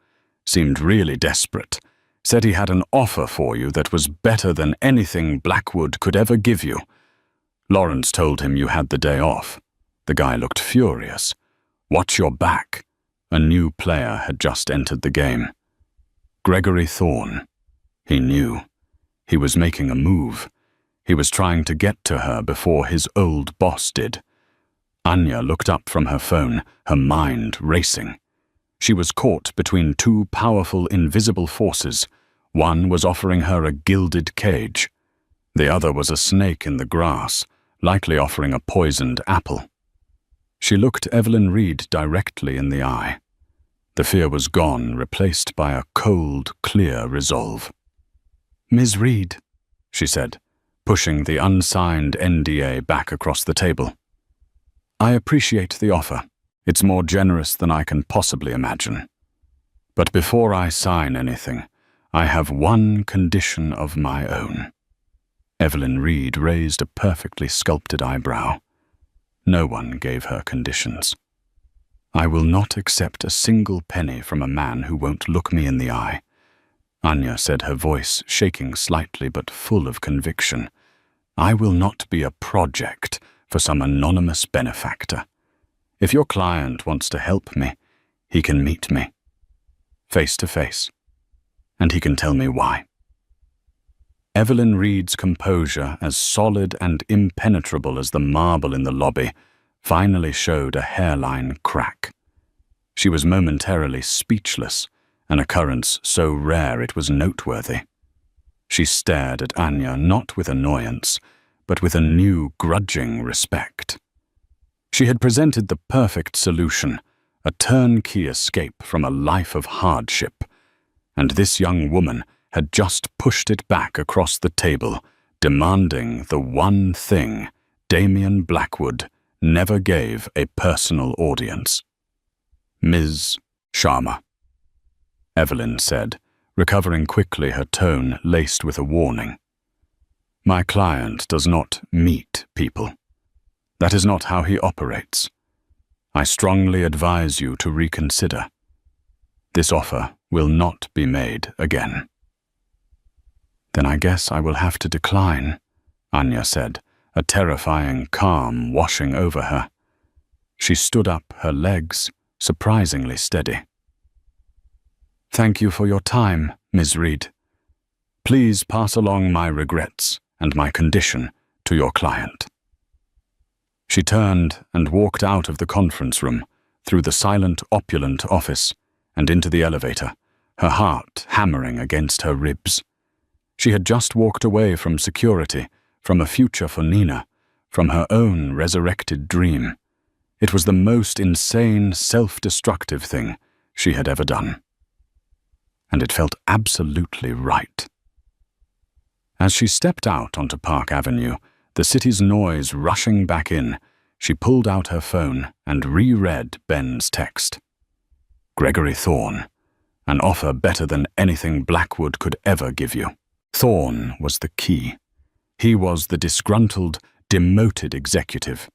Seemed really desperate. Said he had an offer for you that was better than anything Blackwood could ever give you. Lawrence told him you had the day off. The guy looked furious. Watch your back. A new player had just entered the game. Gregory Thorne. He knew. He was making a move. He was trying to get to her before his old boss did. Anya looked up from her phone, her mind racing. She was caught between two powerful invisible forces. One was offering her a gilded cage. The other was a snake in the grass, likely offering a poisoned apple. She looked Evelyn Reed directly in the eye. The fear was gone, replaced by a cold, clear resolve. Ms. Reed, she said, pushing the unsigned NDA back across the table. I appreciate the offer. It's more generous than I can possibly imagine. But before I sign anything, I have one condition of my own. Evelyn Reed raised a perfectly sculpted eyebrow. No one gave her conditions. I will not accept a single penny from a man who won't look me in the eye. Anya said, her voice shaking slightly but full of conviction. I will not be a project for some anonymous benefactor. If your client wants to help me, he can meet me, face to face, and he can tell me why. Evelyn Reed's composure, as solid and impenetrable as the marble in the lobby, finally showed a hairline crack. She was momentarily speechless, an occurrence so rare it was noteworthy. She stared at Anya not with annoyance, but with a new grudging respect. She had presented the perfect solution, a turnkey escape from a life of hardship, and this young woman had just pushed it back across the table, demanding the one thing Damien Blackwood never gave a personal audience. Ms. Sharma, Evelyn said, recovering quickly, her tone laced with a warning. My client does not meet people. That is not how he operates. I strongly advise you to reconsider. This offer will not be made again. Then I guess I will have to decline, Anya said, a terrifying calm washing over her. She stood up, her legs surprisingly steady. Thank you for your time, Ms. Reed. Please pass along my regrets and my condition to your client. She turned and walked out of the conference room, through the silent, opulent office, and into the elevator, her heart hammering against her ribs. She had just walked away from security, from a future for Nina, from her own resurrected dream. It was the most insane, self-destructive thing she had ever done. And it felt absolutely right. As she stepped out onto Park Avenue, the city's noise rushing back in, she pulled out her phone and reread Ben's text. Gregory Thorne, an offer better than anything Blackwood could ever give you. Thorne was the key. He was the disgruntled, demoted executive.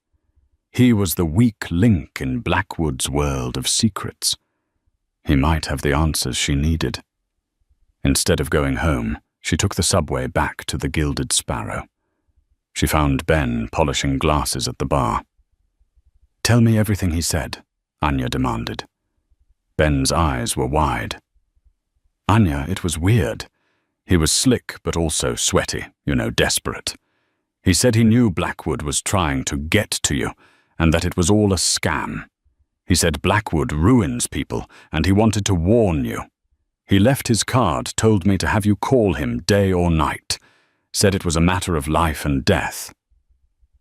He was the weak link in Blackwood's world of secrets. He might have the answers she needed. Instead of going home, she took the subway back to the Gilded Sparrow. She found Ben polishing glasses at the bar. Tell me everything he said, Anya demanded. Ben's eyes were wide. Anya, it was weird. He was slick but also sweaty, desperate. He said he knew Blackwood was trying to get to you, and that it was all a scam. He said Blackwood ruins people, and he wanted to warn you. He left his card, told me to have you call him day or night. Said it was a matter of life and death.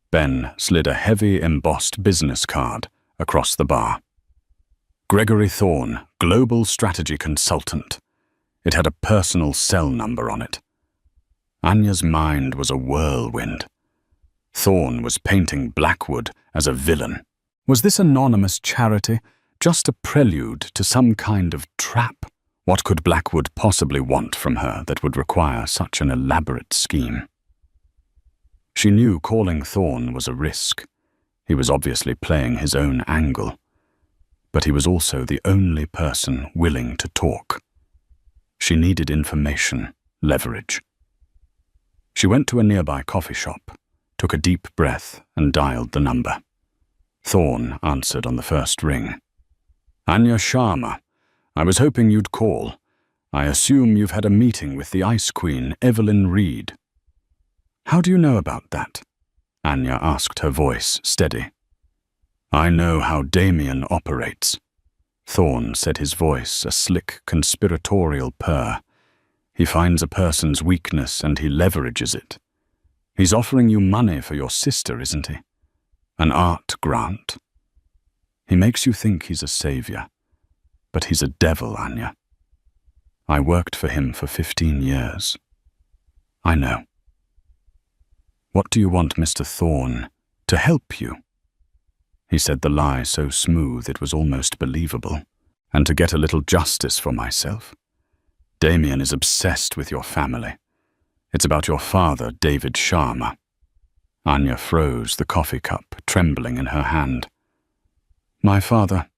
Ben slid a heavy embossed business card across the bar. Gregory Thorne, Global Strategy Consultant. It had a personal cell number on it. Anya's mind was a whirlwind. Thorne was painting Blackwood as a villain. Was this anonymous charity just a prelude to some kind of trap? What could Blackwood possibly want from her that would require such an elaborate scheme? She knew calling Thorne was a risk. He was obviously playing his own angle. But he was also the only person willing to talk. She needed information, leverage. She went to a nearby coffee shop, took a deep breath, and dialed the number. Thorne answered on the first ring. "Anya Sharma, I was hoping you'd call. I assume you've had a meeting with the Ice Queen, Evelyn Reed." "How do you know about that?" Anya asked, her voice steady. "I know how Damien operates." Thorne said, his voice a slick, conspiratorial purr. "He finds a person's weakness and he leverages it. He's offering you money for your sister, isn't he? An art grant. He makes you think he's a savior, but he's a devil, Anya. I worked for him for 15 years. I know." "What do you want Mr. Thorne to help you?" He said the lie so smooth it was almost believable. "And to get a little justice for myself. Damien is obsessed with your family. It's about your father, David Sharma." Anya froze, the coffee cup trembling in her hand. "My father?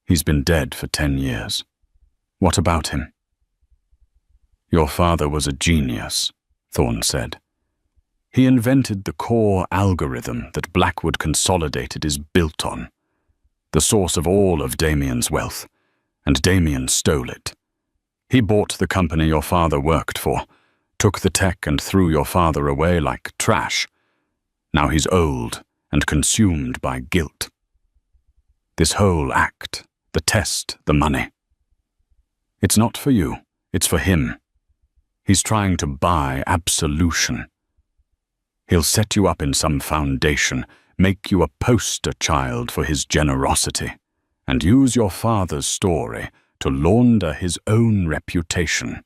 He's been dead for 10 years. What about him?" "Your father was a genius," Thorne said. "He invented the core algorithm that Blackwood Consolidated is built on, the source of all of Damien's wealth, and Damien stole it. He bought the company your father worked for, took the tech and threw your father away like trash. Now he's old and consumed by guilt. This whole act, the test, the money. It's not for you, it's for him. He's trying to buy absolution. He'll set you up in some foundation, make you a poster child for his generosity, and use your father's story to launder his own reputation.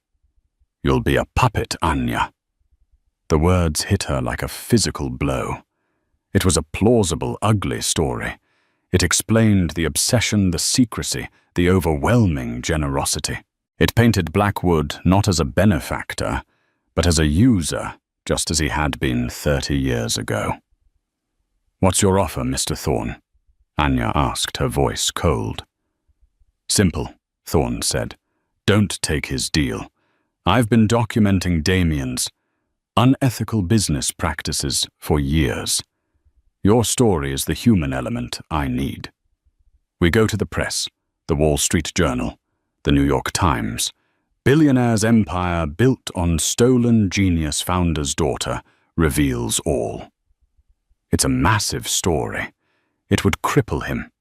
You'll be a puppet, Anya." The words hit her like a physical blow. It was a plausible, ugly story. It explained the obsession, the secrecy, the overwhelming generosity. It painted Blackwood not as a benefactor, but as a user, just as he had been 30 years ago. "What's your offer, Mr. Thorne?" Anya asked, her voice cold. "Simple," Thorne said. "Don't take his deal. I've been documenting Damien's unethical business practices for years. Your story is the human element I need. We go to the press, the Wall Street Journal, the New York Times. Billionaire's empire built on stolen genius founder's daughter reveals all. It's a massive story. It would cripple him.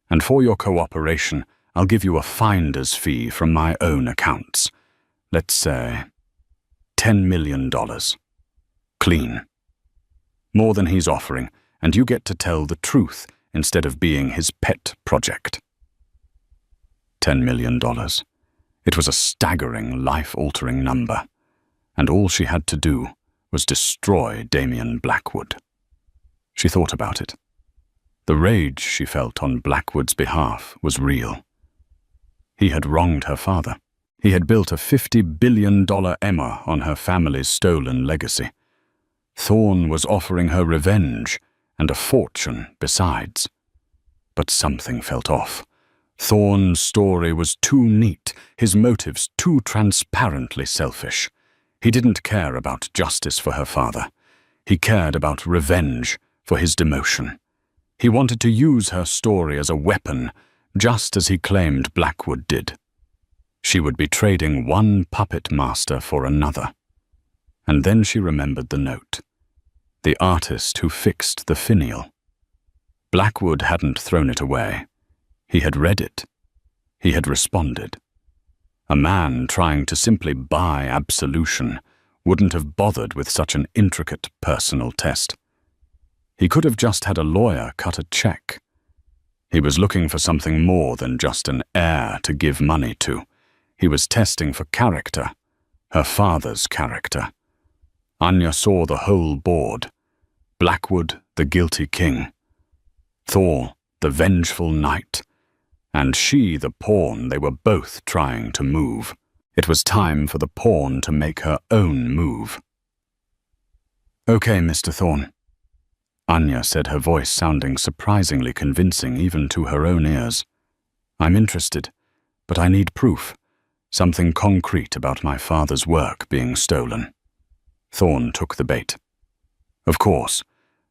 And for your cooperation, I'll give you a finder's fee from my own accounts. Let's say $10 million. Clean. More than he's offering, and you get to tell the truth instead of being his pet project." $10 million. It was a staggering, life-altering number, and all she had to do was destroy Damien Blackwood. She thought about it. The rage she felt on Blackwood's behalf was real. He had wronged her father. He had built a $50 billion Emma on her family's stolen legacy. Thorne was offering her revenge and a fortune besides. But something felt off. Thorne's story was too neat, his motives too transparently selfish. He didn't care about justice for her father. He cared about revenge for his demotion. He wanted to use her story as a weapon, just as he claimed Blackwood did. She would be trading one puppet master for another. And then she remembered the note. The artist who fixed the finial. Blackwood hadn't thrown it away. He had read it. He had responded. A man trying to simply buy absolution wouldn't have bothered with such an intricate personal test. He could have just had a lawyer cut a check. He was looking for something more than just an heir to give money to. He was testing for character, her father's character. Anya saw the whole board. Blackwood, the guilty king. Thor, the vengeful knight. And she, the pawn they were both trying to move. It was time for the pawn to make her own move. "Okay, Mr. Thorne," Anya said, her voice sounding surprisingly convincing even to her own ears. "I'm interested, but I need proof, something concrete about my father's work being stolen." Thorne took the bait. "Of course,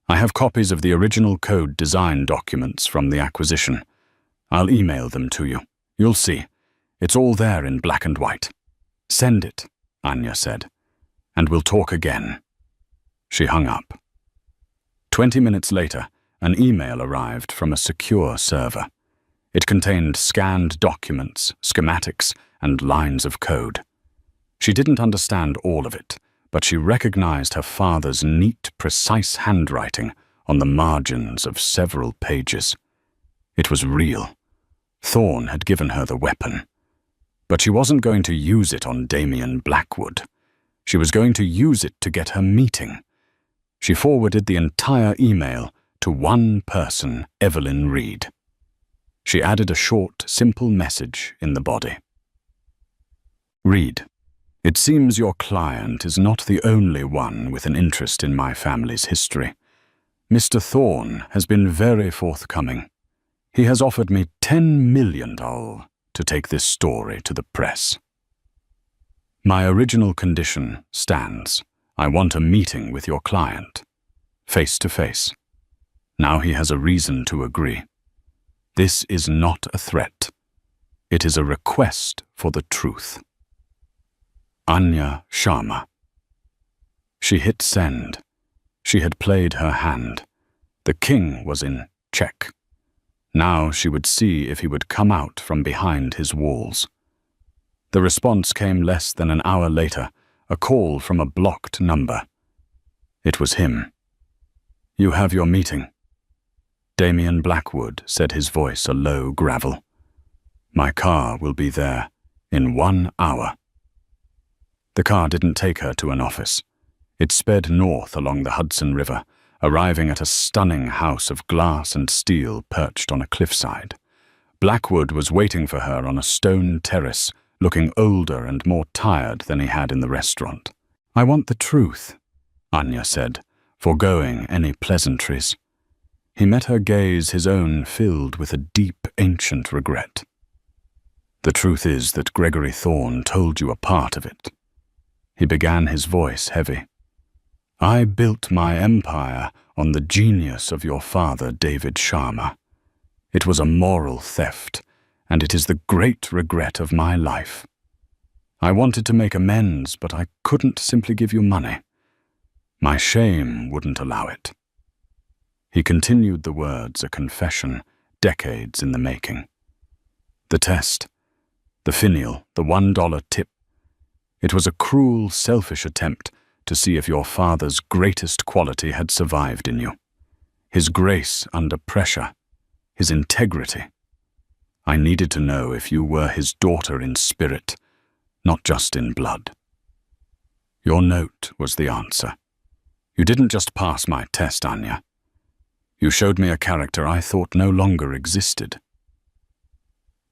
I have copies of the original code design documents from the acquisition. I'll email them to you. You'll see. It's all there in black and white." "Send it," Anya said, "and we'll talk again." She hung up. 20 minutes later, an email arrived from a secure server. It contained scanned documents, schematics, and lines of code. She didn't understand all of it, but she recognized her father's neat, precise handwriting on the margins of several pages. It was real. Thorne had given her the weapon. But she wasn't going to use it on Damien Blackwood. She was going to use it to get her meeting. She forwarded the entire email to one person, Evelyn Reed. She added a short, simple message in the body. "Reed, it seems your client is not the only one with an interest in my family's history. Mr. Thorne has been very forthcoming. He has offered me $10 million to take this story to the press. My original condition stands. I want a meeting with your client, face to face. Now he has a reason to agree. This is not a threat. It is a request for the truth. Anya Sharma." She hit send. She had played her hand. The king was in check. Now she would see if he would come out from behind his walls. The response came less than an hour later, a call from a blocked number. It was him. "You have your meeting." Damien Blackwood said, his voice a low gravel. "My car will be there in 1 hour." The car didn't take her to an office. It sped north along the Hudson River, arriving at a stunning house of glass and steel perched on a cliffside. Blackwood was waiting for her on a stone terrace, looking older and more tired than he had in the restaurant. "I want the truth," Anya said, foregoing any pleasantries. He met her gaze, his own filled with a deep, ancient regret. "The truth is that Gregory Thorne told you a part of it." He began, his voice heavy. "I built my empire on the genius of your father, David Sharma. It was a moral theft, and it is the great regret of my life. I wanted to make amends, but I couldn't simply give you money. My shame wouldn't allow it." He continued the words, a confession, decades in the making. The test, the finial, the $1 tip. It was a cruel, selfish attempt to see if your father's greatest quality had survived in you. His grace under pressure, his integrity. I needed to know if you were his daughter in spirit, not just in blood. Your note was the answer. You didn't just pass my test, Anya. You showed me a character I thought no longer existed.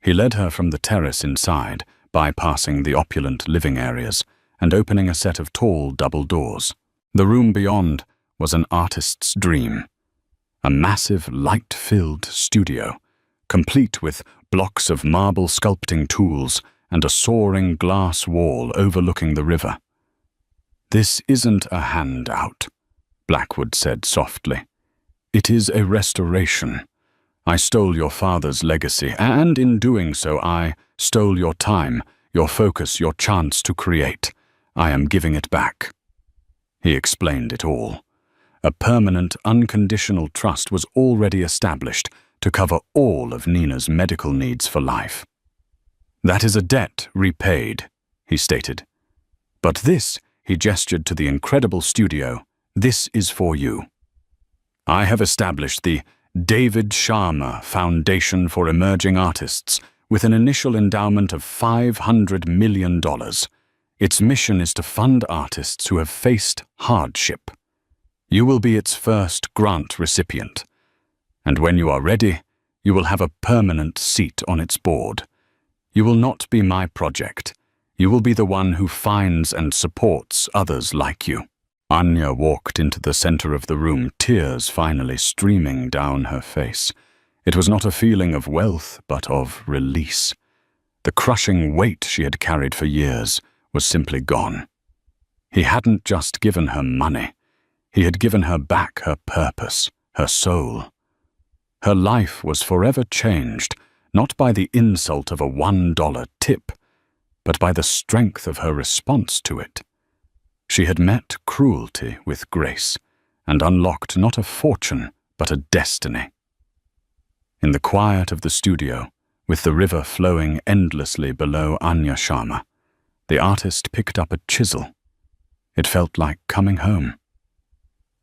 He led her from the terrace inside, bypassing the opulent living areas and opening a set of tall double doors. The room beyond was an artist's dream. A massive, light-filled studio, complete with blocks of marble sculpting tools and a soaring glass wall overlooking the river. "This isn't a handout," Blackwood said softly. "It is a restoration. I stole your father's legacy, and in doing so I stole your time, your focus, your chance to create. I am giving it back." He explained it all. A permanent, unconditional trust was already established to cover all of Nina's medical needs for life. "That is a debt repaid," he stated. "But this," he gestured to the incredible studio, "this is for you. I have established the David Sharma Foundation for Emerging Artists with an initial endowment of $500 million. Its mission is to fund artists who have faced hardship. You will be its first grant recipient, and when you are ready, you will have a permanent seat on its board. You will not be my project. You will be the one who finds and supports others like you. Anya walked into the center of the room, tears finally streaming down her face. It was not a feeling of wealth, but of release. The crushing weight she had carried for years was simply gone. He hadn't just given her money. He had given her back her purpose, her soul. Her life was forever changed, not by the insult of a $1 tip, but by the strength of her response to it. She had met cruelty with grace and unlocked not a fortune, but a destiny. In the quiet of the studio, with the river flowing endlessly below Anya Sharma, the artist picked up a chisel. It felt like coming home.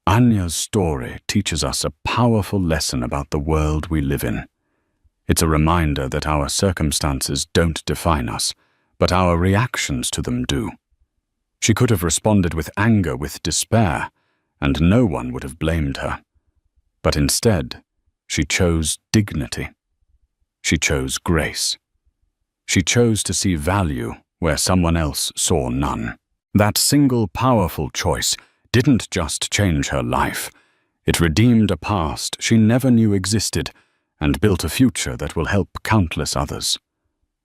Anya's story teaches us a powerful lesson about the world we live in. It's a reminder that our circumstances don't define us, but our reactions to them do. She could have responded with anger, with despair, and no one would have blamed her. But instead, she chose dignity. She chose grace. She chose to see value where someone else saw none. That single powerful choice didn't just change her life. It redeemed a past she never knew existed and built a future that will help countless others.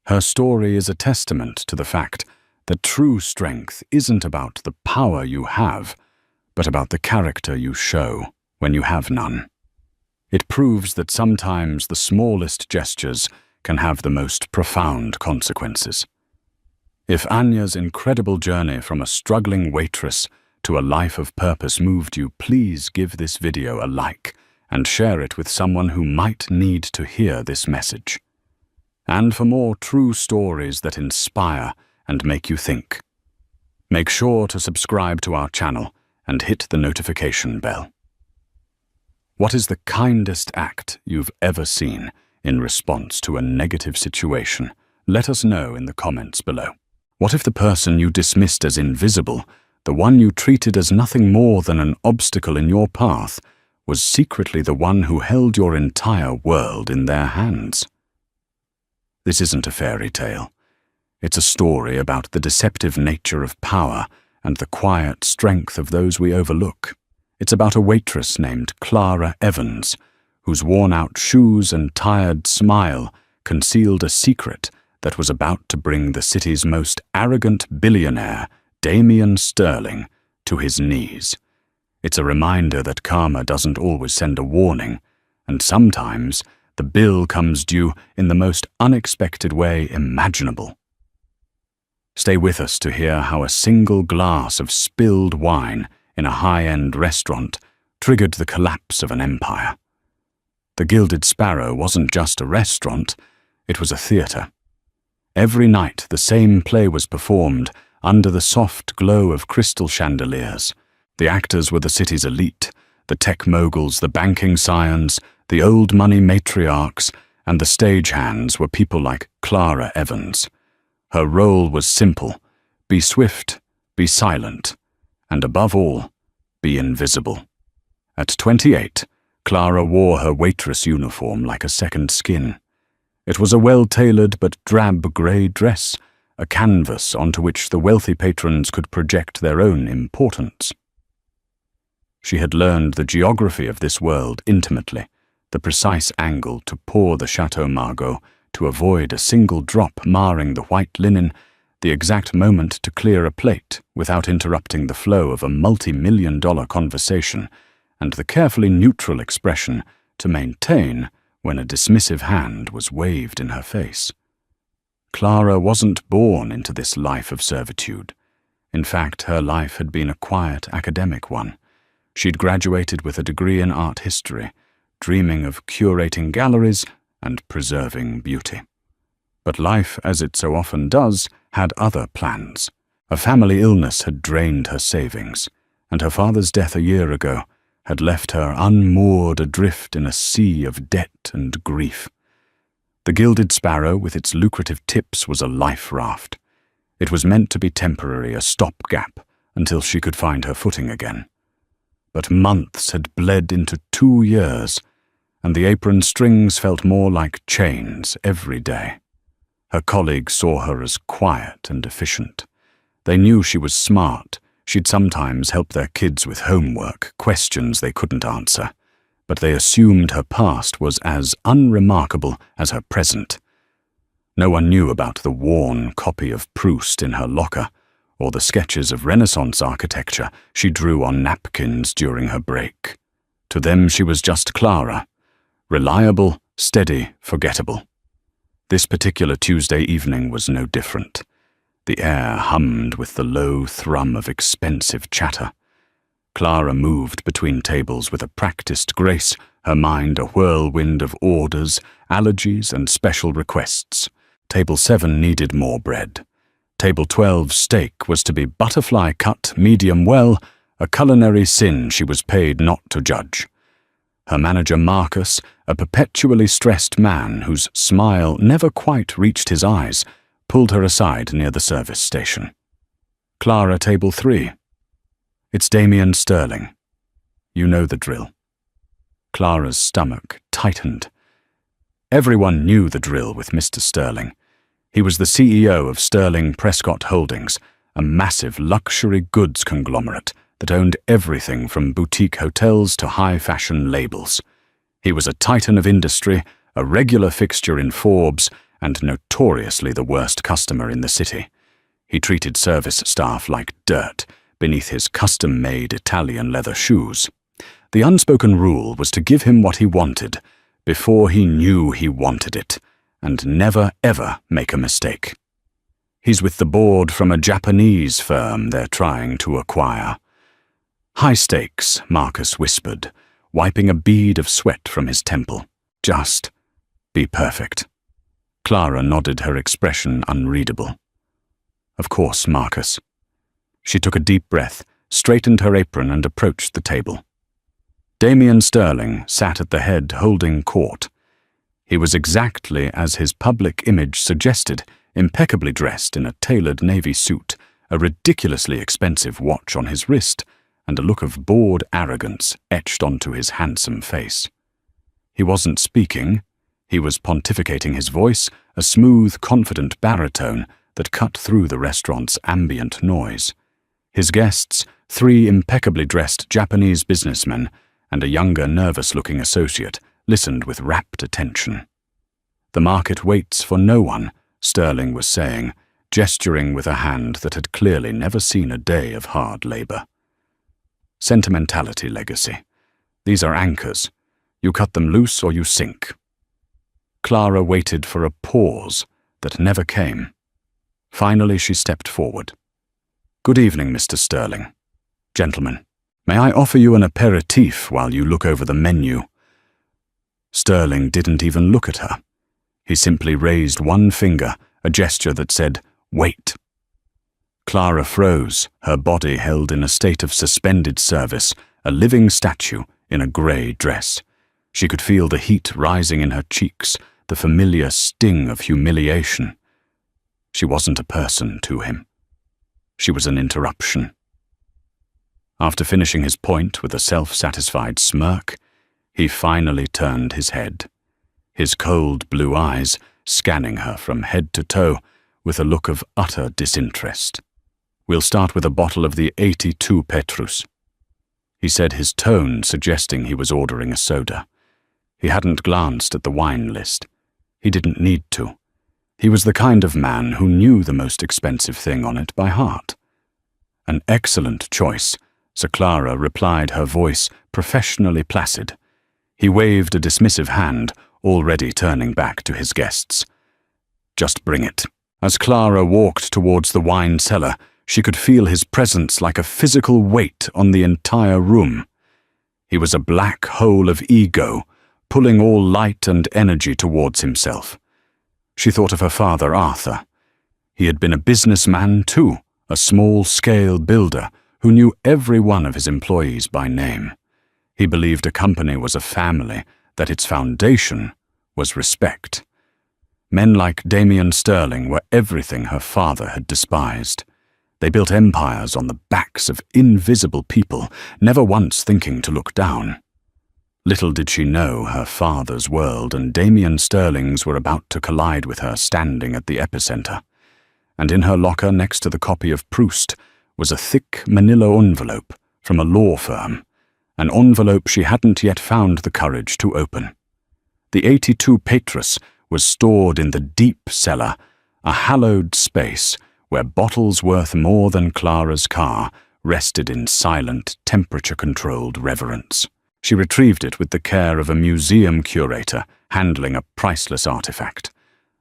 Her story is a testament to the fact that true strength isn't about the power you have, but about the character you show when you have none. It proves that sometimes the smallest gestures can have the most profound consequences. If Anya's incredible journey from a struggling waitress to a life of purpose moved you, please give this video a like and share it with someone who might need to hear this message. And for more true stories that inspire and make you think, make sure to subscribe to our channel and hit the notification bell. What is the kindest act you've ever seen in response to a negative situation? Let us know in the comments below. What if the person you dismissed as invisible, the one you treated as nothing more than an obstacle in your path, was secretly the one who held your entire world in their hands? This isn't a fairy tale. It's a story about the deceptive nature of power and the quiet strength of those we overlook. It's about a waitress named Clara Evans, whose worn-out shoes and tired smile concealed a secret that was about to bring the city's most arrogant billionaire, Damien Sterling, to his knees. It's a reminder that karma doesn't always send a warning, and sometimes the bill comes due in the most unexpected way imaginable. Stay with us to hear how a single glass of spilled wine in a high-end restaurant triggered the collapse of an empire. The Gilded Sparrow wasn't just a restaurant, it was a theater. Every night the same play was performed under the soft glow of crystal chandeliers. The actors were the city's elite, the tech moguls, the banking scions, the old money matriarchs, and the stagehands were people like Clara Evans. Her role was simple: be swift, be silent, and above all, be invisible. At 28, Clara wore her waitress uniform like a second skin. It was a well-tailored but drab grey dress, a canvas onto which the wealthy patrons could project their own importance. She had learned the geography of this world intimately, the precise angle to pour the Chateau Margaux to avoid a single drop marring the white linen, the exact moment to clear a plate without interrupting the flow of a multi-million-dollar conversation, and the carefully neutral expression to maintain when a dismissive hand was waved in her face. Clara wasn't born into this life of servitude. In fact, her life had been a quiet academic one. She'd graduated with a degree in art history, dreaming of curating galleries and preserving beauty. But life, as it so often does, had other plans. A family illness had drained her savings, and her father's death a year ago had left her unmoored adrift in a sea of debt and grief. The Gilded Sparrow with its lucrative tips was a life raft. It was meant to be temporary, a stopgap, until she could find her footing again. But months had bled into 2 years, and the apron strings felt more like chains every day. Her colleagues saw her as quiet and efficient. They knew she was smart. She'd sometimes help their kids with homework, questions they couldn't answer, but they assumed her past was as unremarkable as her present. No one knew about the worn copy of Proust in her locker, or the sketches of Renaissance architecture she drew on napkins during her break. To them she was just Clara, reliable, steady, forgettable. This particular Tuesday evening was no different. The air hummed with the low thrum of expensive chatter. Clara moved between tables with a practiced grace, her mind a whirlwind of orders, allergies, and special requests. Table 7 needed more bread. Table 12's steak was to be butterfly cut, medium well, a culinary sin she was paid not to judge. Her manager Marcus, a perpetually stressed man whose smile never quite reached his eyes, pulled her aside near the service station. "Clara, table 3. It's Damien Sterling. You know the drill." Clara's stomach tightened. Everyone knew the drill with Mr. Sterling. He was the CEO of Sterling Prescott Holdings, a massive luxury goods conglomerate that owned everything from boutique hotels to high-fashion labels. He was a titan of industry, a regular fixture in Forbes, and notoriously the worst customer in the city. He treated service staff like dirt beneath his custom-made Italian leather shoes. The unspoken rule was to give him what he wanted before he knew he wanted it, and never ever make a mistake. "He's with the board from a Japanese firm they're trying to acquire." "High stakes," Marcus whispered, wiping a bead of sweat from his temple. "Just be perfect." Clara nodded, her expression unreadable. "Of course, Marcus." She took a deep breath, straightened her apron, and approached the table. Damien Sterling sat at the head holding court. He was exactly as his public image suggested, impeccably dressed in a tailored navy suit, a ridiculously expensive watch on his wrist, and a look of bored arrogance etched onto his handsome face. He wasn't speaking. He was pontificating his voice, a smooth, confident baritone that cut through the restaurant's ambient noise. His guests, 3 impeccably dressed Japanese businessmen and a younger, nervous-looking associate, listened with rapt attention. "The market waits for no one," Sterling was saying, gesturing with a hand that had clearly never seen a day of hard labor. "Sentimentality legacy. These are anchors. You cut them loose or you sink." Clara waited for a pause that never came. Finally, she stepped forward. "Good evening, Mr. Sterling. Gentlemen, may I offer you an aperitif while you look over the menu?" Sterling didn't even look at her. He simply raised one finger, a gesture that said, "Wait." Clara froze, her body held in a state of suspended service, a living statue in a grey dress. She could feel the heat rising in her cheeks, the familiar sting of humiliation. She wasn't a person to him. She was an interruption. After finishing his point with a self-satisfied smirk, he finally turned his head, his cold blue eyes scanning her from head to toe with a look of utter disinterest. "We'll start with a bottle of the 82 Petrus," he said, his tone suggesting he was ordering a soda. He hadn't glanced at the wine list. He didn't need to. He was the kind of man who knew the most expensive thing on it by heart. "An excellent choice," Sir Clara replied, her voice professionally placid. He waved a dismissive hand, already turning back to his guests. "Just bring it." As Clara walked towards the wine cellar, she could feel his presence like a physical weight on the entire room. He was a black hole of ego, pulling all light and energy towards himself. She thought of her father, Arthur. He had been a businessman too, a small-scale builder who knew every one of his employees by name. He believed a company was a family, that its foundation was respect. Men like Damien Sterling were everything her father had despised. They built empires on the backs of invisible people, never once thinking to look down. Little did she know her father's world and Damien Sterling's were about to collide with her standing at the epicenter. And in her locker next to the copy of Proust was a thick manila envelope from a law firm, an envelope she hadn't yet found the courage to open. The 82 Waitress was stored in the deep cellar, a hallowed space where bottles worth more than Clara's car rested in silent, temperature-controlled reverence. She retrieved it with the care of a museum curator handling a priceless artifact.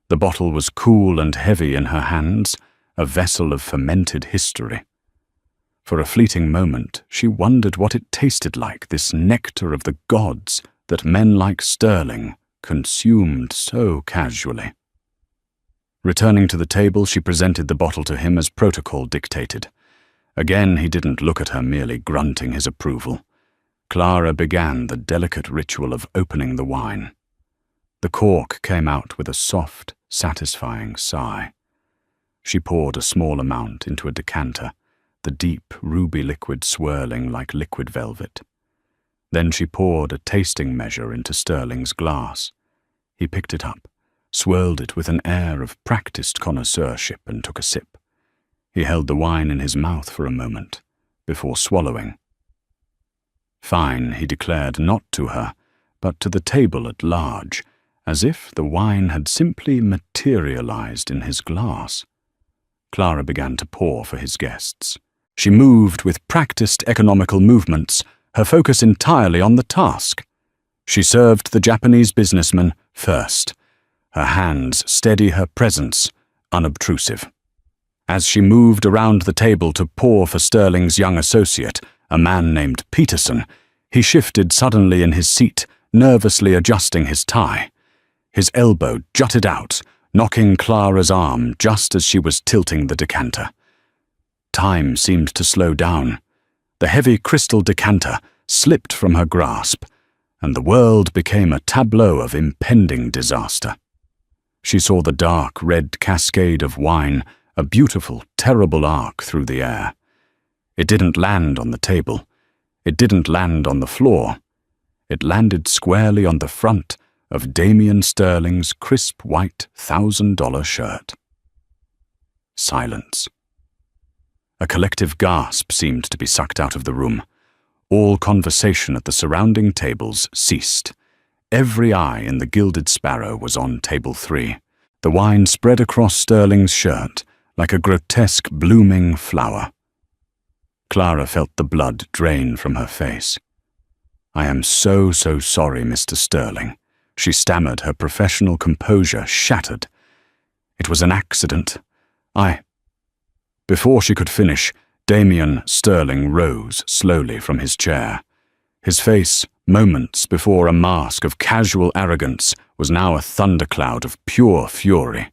The bottle was cool and heavy in her hands, a vessel of fermented history. For a fleeting moment, she wondered what it tasted like, this nectar of the gods that men like Sterling consumed so casually. Returning to the table, she presented the bottle to him as protocol dictated. Again, he didn't look at her, merely grunting his approval. Clara began the delicate ritual of opening the wine. The cork came out with a soft, satisfying sigh. She poured a small amount into a decanter, the deep, ruby liquid swirling like liquid velvet. Then she poured a tasting measure into Sterling's glass. He picked it up, swirled it with an air of practiced connoisseurship, and took a sip. He held the wine in his mouth for a moment, before swallowing. Fine, he declared, not to her, but to the table at large, as if the wine had simply materialized in his glass. Clara began to pour for his guests. She moved with practiced economical movements, her focus entirely on the task. She served the Japanese businessman first, her hands steady, her presence unobtrusive. As she moved around the table to pour for Sterling's young associate, a man named Peterson, he shifted suddenly in his seat, nervously adjusting his tie. His elbow jutted out, knocking Clara's arm just as she was tilting the decanter. Time seemed to slow down. The heavy crystal decanter slipped from her grasp, and the world became a tableau of impending disaster. She saw the dark red cascade of wine, a beautiful, terrible arc through the air. It didn't land on the table. It didn't land on the floor. It landed squarely on the front of Damien Sterling's crisp white $1,000 shirt. Silence. A collective gasp seemed to be sucked out of the room. All conversation at the surrounding tables ceased. Every eye in the Gilded Sparrow was on table 3. The wine spread across Sterling's shirt like a grotesque blooming flower. Clara felt the blood drain from her face. "I am so sorry, Mr. Sterling," she stammered, her professional composure shattered. "It was an accident. Before she could finish, Damien Sterling rose slowly from his chair. His face, moments before a mask of casual arrogance, was now a thundercloud of pure fury.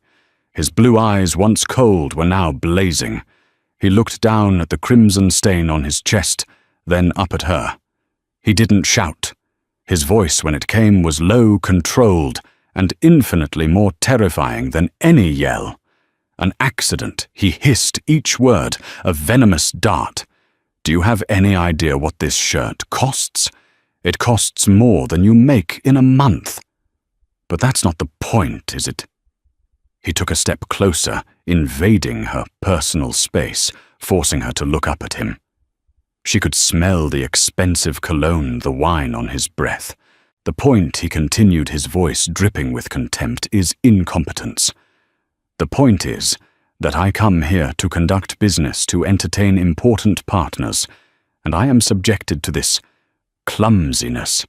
His blue eyes, once cold, were now blazing. He looked down at the crimson stain on his chest, then up at her. He didn't shout. His voice, when it came, was low, controlled, and infinitely more terrifying than any yell. An accident, he hissed each word, a venomous dart. "Do you have any idea what this shirt costs? It costs more than you make in a month. But that's not the point, is it?" He took a step closer, invading her personal space, forcing her to look up at him. She could smell the expensive cologne, the wine on his breath. "The point," he continued, his voice dripping with contempt, "is incompetence. The point is that I come here to conduct business, to entertain important partners, and I am subjected to this clumsiness."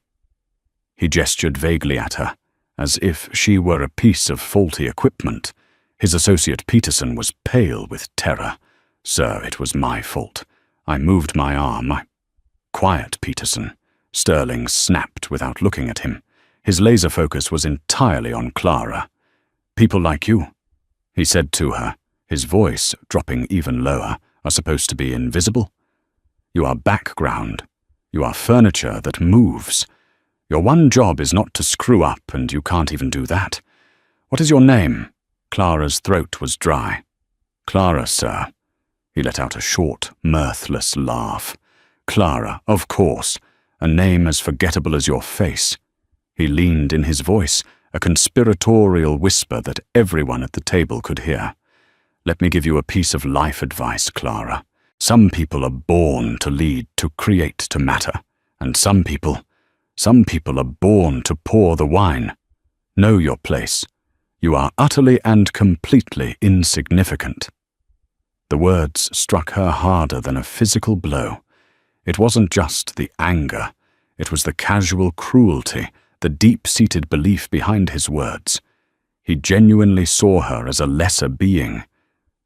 He gestured vaguely at her, as if she were a piece of faulty equipment. His associate Peterson was pale with terror. "Sir, it was my fault. I moved my arm. Quiet, Peterson," Sterling snapped without looking at him. His laser focus was entirely on Clara. "People like you," he said to her, his voice dropping even lower, "are supposed to be invisible. You are background. You are furniture that moves. Your one job is not to screw up, and you can't even do that. "What is your name?" Clara's throat was dry. "Clara, sir." He let out a short, mirthless laugh. "Clara, of course. A name as forgettable as your face." He leaned in his voice, a conspiratorial whisper that everyone at the table could hear. "Let me give you a piece of life advice, Clara. Some people are born to lead, to create, to matter. And some people are born to pour the wine. Know your place. You are utterly and completely insignificant." The words struck her harder than a physical blow. It wasn't just the anger. It was the casual cruelty, the deep-seated belief behind his words. He genuinely saw her as a lesser being.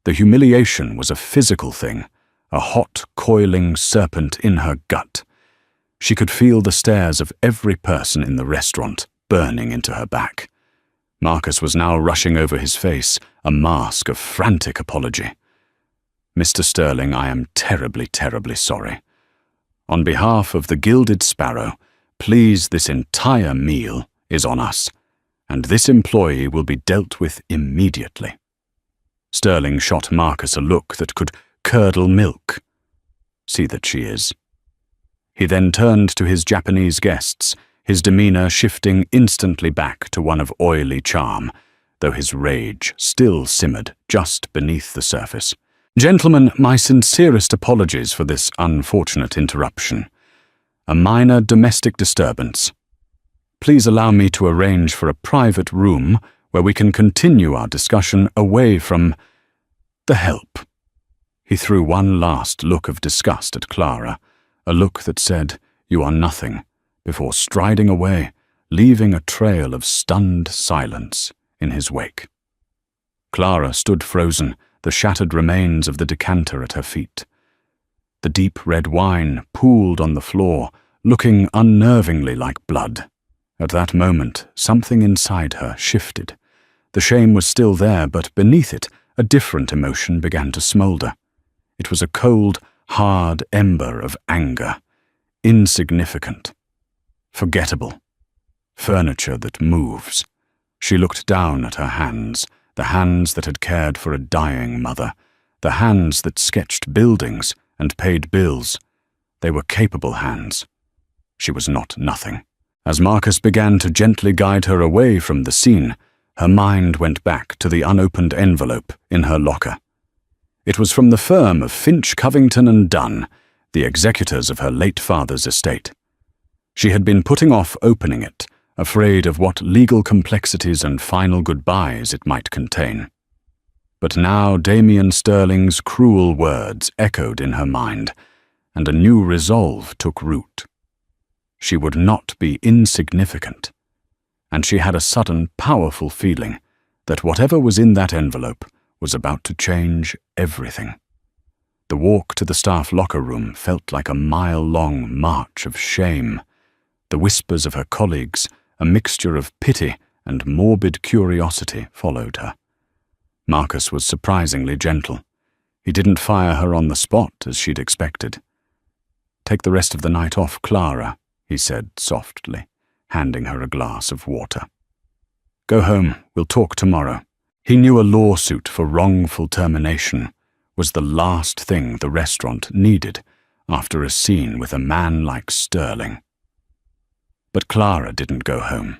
The humiliation was a physical thing, a hot, coiling serpent in her gut. She could feel the stares of every person in the restaurant burning into her back. Marcus was now rushing over his face, a mask of frantic apology. "Mr. Sterling, I am terribly, terribly sorry. On behalf of the Gilded Sparrow, please, this entire meal is on us, and this employee will be dealt with immediately." Sterling shot Marcus a look that could curdle milk. "See that she is." He then turned to his Japanese guests, his demeanor shifting instantly back to one of oily charm, though his rage still simmered just beneath the surface. "Gentlemen, my sincerest apologies for this unfortunate interruption. A minor domestic disturbance. Please allow me to arrange for a private room where we can continue our discussion away from the help." He threw one last look of disgust at Clara, a look that said, "You are nothing," before striding away, leaving a trail of stunned silence in his wake. Clara stood frozen, the shattered remains of the decanter at her feet. The deep red wine pooled on the floor, looking unnervingly like blood. At that moment, something inside her shifted. The shame was still there, but beneath it, a different emotion began to smoulder. It was a cold, hard ember of anger, insignificant, forgettable, furniture that moves. She looked down at her hands, the hands that had cared for a dying mother, the hands that sketched buildings and paid bills. They were capable hands. She was not nothing. As Marcus began to gently guide her away from the scene, her mind went back to the unopened envelope in her locker. It was from the firm of Finch, Covington and Dunn, the executors of her late father's estate. She had been putting off opening it, afraid of what legal complexities and final goodbyes it might contain. But now Damien Sterling's cruel words echoed in her mind, and a new resolve took root. She would not be insignificant, and she had a sudden, powerful feeling that whatever was in that envelope was about to change everything. The walk to the staff locker room felt like a mile-long march of shame. The whispers of her colleagues, a mixture of pity and morbid curiosity, followed her. Marcus was surprisingly gentle. He didn't fire her on the spot as she'd expected. "Take the rest of the night off, Clara," he said softly, handing her a glass of water. "Go home, we'll talk tomorrow." He knew a lawsuit for wrongful termination was the last thing the restaurant needed after a scene with a man like Sterling. But Clara didn't go home.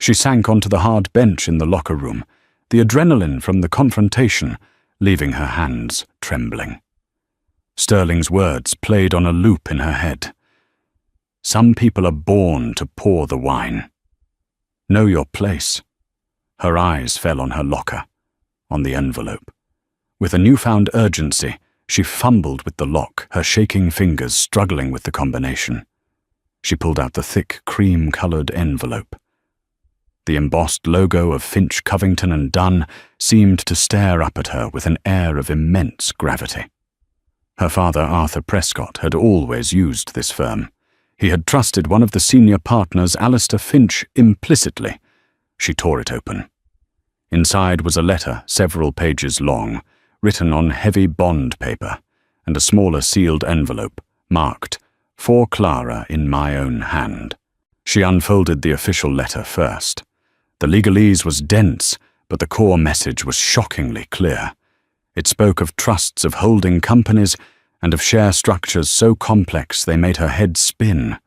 She sank onto the hard bench in the locker room, the adrenaline from the confrontation leaving her hands trembling. Sterling's words played on a loop in her head. "Some people are born to pour the wine. Know your place." Her eyes fell on her locker, on the envelope. With a newfound urgency, she fumbled with the lock, her shaking fingers struggling with the combination. She pulled out the thick, cream-colored envelope. The embossed logo of Finch, Covington and Dunn seemed to stare up at her with an air of immense gravity. Her father, Arthur Prescott, had always used this firm. He had trusted one of the senior partners, Alistair Finch, implicitly. She tore it open. Inside was a letter several pages long, written on heavy bond paper, and a smaller sealed envelope, marked, "For Clara in my own hand." She unfolded the official letter first. The legalese was dense, but the core message was shockingly clear. It spoke of trusts of holding companies and of share structures so complex they made her head spin.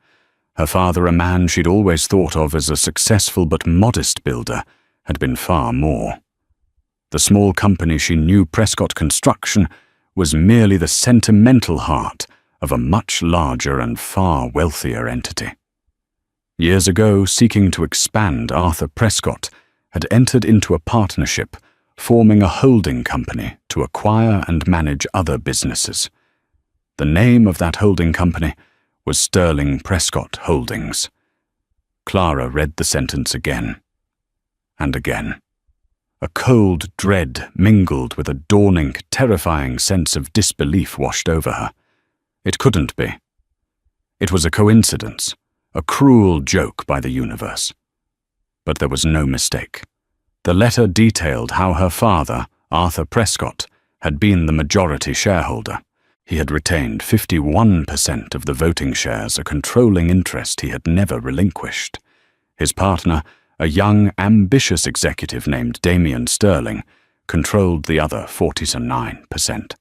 Her father, a man she'd always thought of as a successful but modest builder, had been far more. The small company she knew, Prescott Construction, was merely the sentimental heart of a much larger and far wealthier entity. Years ago, seeking to expand, Arthur Prescott had entered into a partnership, forming a holding company to acquire and manage other businesses. The name of that holding company was Sterling Prescott Holdings. Clara read the sentence again and again. A cold dread mingled with a dawning, terrifying sense of disbelief washed over her. It couldn't be. It was a coincidence, a cruel joke by the universe. But there was no mistake. The letter detailed how her father, Arthur Prescott, had been the majority shareholder. He had retained 51% of the voting shares, a controlling interest he had never relinquished. His partner, a young, ambitious executive named Damien Sterling, controlled the other 49%.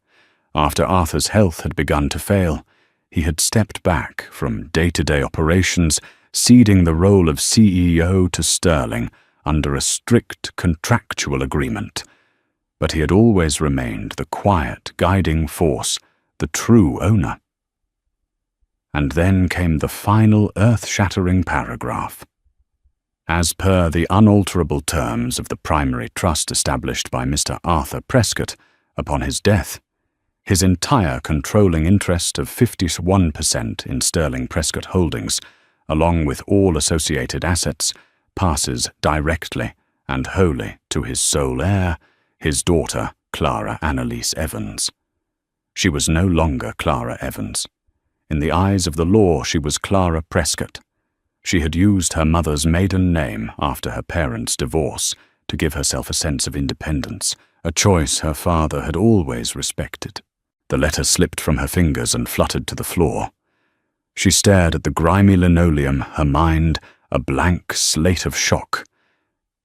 After Arthur's health had begun to fail, he had stepped back from day-to-day operations, ceding the role of CEO to Sterling under a strict contractual agreement. But he had always remained the quiet, guiding force, the true owner. And then came the final earth-shattering paragraph. As per the unalterable terms of the primary trust established by Mr. Arthur Prescott upon his death, his entire controlling interest of 51% in Sterling Prescott Holdings, along with all associated assets, passes directly and wholly to his sole heir, his daughter, Clara Annalise Evans. She was no longer Clara Evans. In the eyes of the law, she was Clara Prescott. She had used her mother's maiden name after her parents' divorce to give herself a sense of independence, a choice her father had always respected. The letter slipped from her fingers and fluttered to the floor. She stared at the grimy linoleum, her mind a blank slate of shock.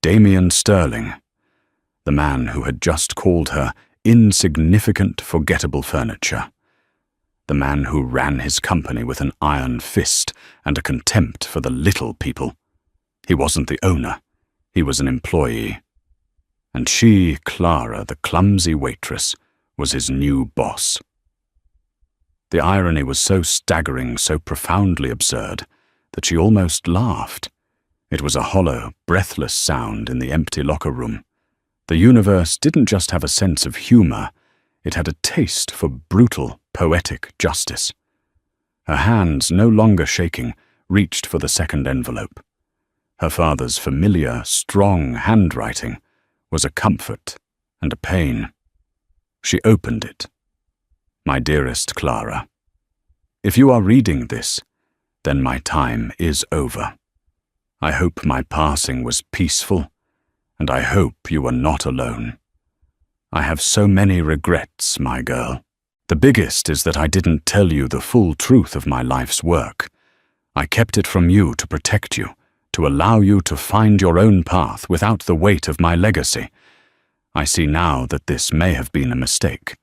Damien Sterling, the man who had just called her insignificant, forgettable furniture. The man who ran his company with an iron fist and a contempt for the little people. He wasn't the owner. He was an employee. And she, Clara, the clumsy waitress, was his new boss. The irony was so staggering, so profoundly absurd, that she almost laughed. It was a hollow, breathless sound in the empty locker room. The universe didn't just have a sense of humor, it had a taste for brutal, poetic justice. Her hands, no longer shaking, reached for the second envelope. Her father's familiar, strong handwriting was a comfort and a pain. She opened it. My dearest Clara, if you are reading this, then my time is over. I hope my passing was peaceful, and I hope you are not alone. I have so many regrets, my girl. The biggest is that I didn't tell you the full truth of my life's work. I kept it from you to protect you, to allow you to find your own path without the weight of my legacy. I see now that this may have been a mistake.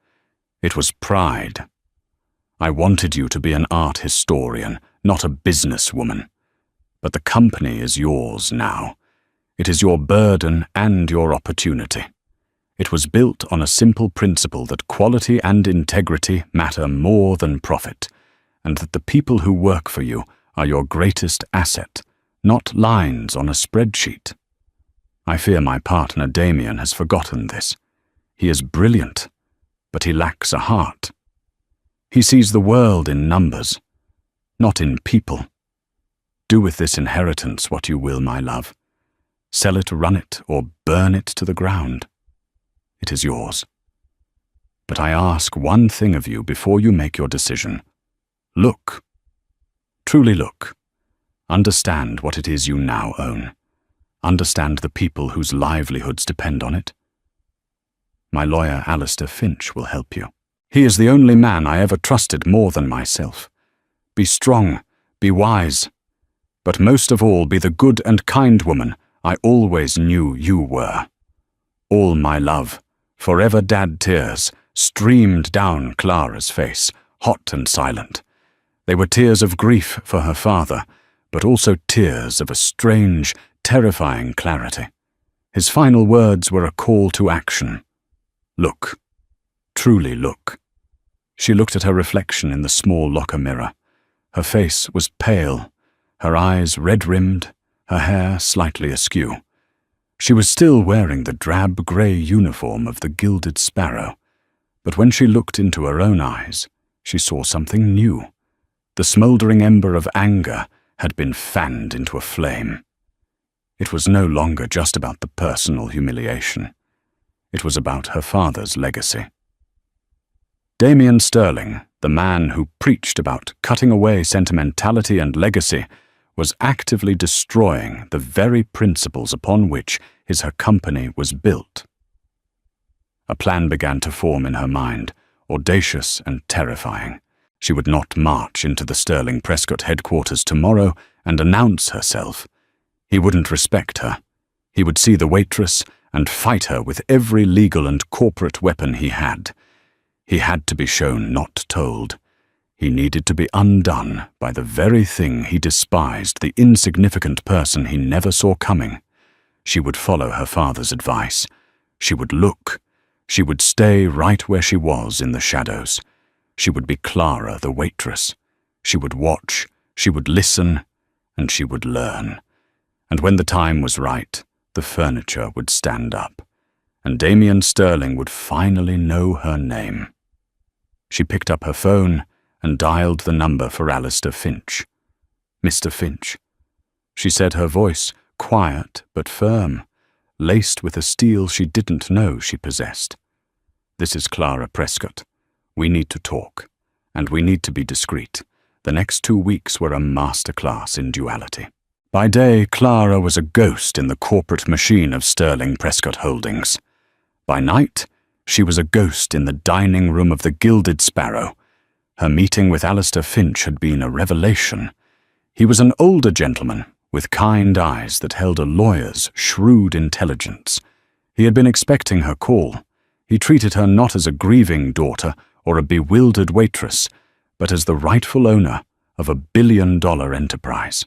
It was pride. I wanted you to be an art historian, not a businesswoman. But the company is yours now. It is your burden and your opportunity. It was built on a simple principle that quality and integrity matter more than profit, and that the people who work for you are your greatest asset, not lines on a spreadsheet. I fear my partner Damien has forgotten this. He is brilliant, but he lacks a heart. He sees the world in numbers, not in people. Do with this inheritance what you will, my love. Sell it, run it, or burn it to the ground. It is yours. But I ask one thing of you before you make your decision. Look. Truly look. Understand what it is you now own. Understand the people whose livelihoods depend on it. My lawyer, Alistair Finch, will help you. He is the only man I ever trusted more than myself. Be strong, be wise, but most of all be the good and kind woman I always knew you were. All my love, forever dad tears, streamed down Clara's face, hot and silent. They were tears of grief for her father, but also tears of a strange, terrifying clarity. His final words were a call to action. Look. Truly look. She looked at her reflection in the small locker mirror. Her face was pale, her eyes red-rimmed, her hair slightly askew. She was still wearing the drab grey uniform of the Gilded Sparrow, but when she looked into her own eyes, she saw something new. The smouldering ember of anger had been fanned into a flame. It was no longer just about the personal humiliation. It was about her father's legacy. Damien Sterling, the man who preached about cutting away sentimentality and legacy, was actively destroying the very principles upon which her company was built. A plan began to form in her mind, audacious and terrifying. She would not march into the Sterling Prescott headquarters tomorrow and announce herself. He wouldn't respect her. He would see the waitress and fight her with every legal and corporate weapon he had. He had to be shown, not told. He needed to be undone by the very thing he despised, the insignificant person he never saw coming. She would follow her father's advice. She would look. She would stay right where she was in the shadows. She would be Clara, the waitress. She would watch, she would listen, and she would learn. And when the time was right, the furniture would stand up, and Damien Sterling would finally know her name. She picked up her phone and dialed the number for Alistair Finch. Mr. Finch. She said, her voice quiet but firm, laced with a steel she didn't know she possessed. This is Clara Prescott. We need to talk, and we need to be discreet. The next 2 weeks were a masterclass in duality. By day, Clara was a ghost in the corporate machine of Sterling Prescott Holdings. By night, she was a ghost in the dining room of the Gilded Sparrow. Her meeting with Alistair Finch had been a revelation. He was an older gentleman, with kind eyes that held a lawyer's shrewd intelligence. He had been expecting her call. He treated her not as a grieving daughter or a bewildered waitress, but as the rightful owner of a billion-dollar enterprise.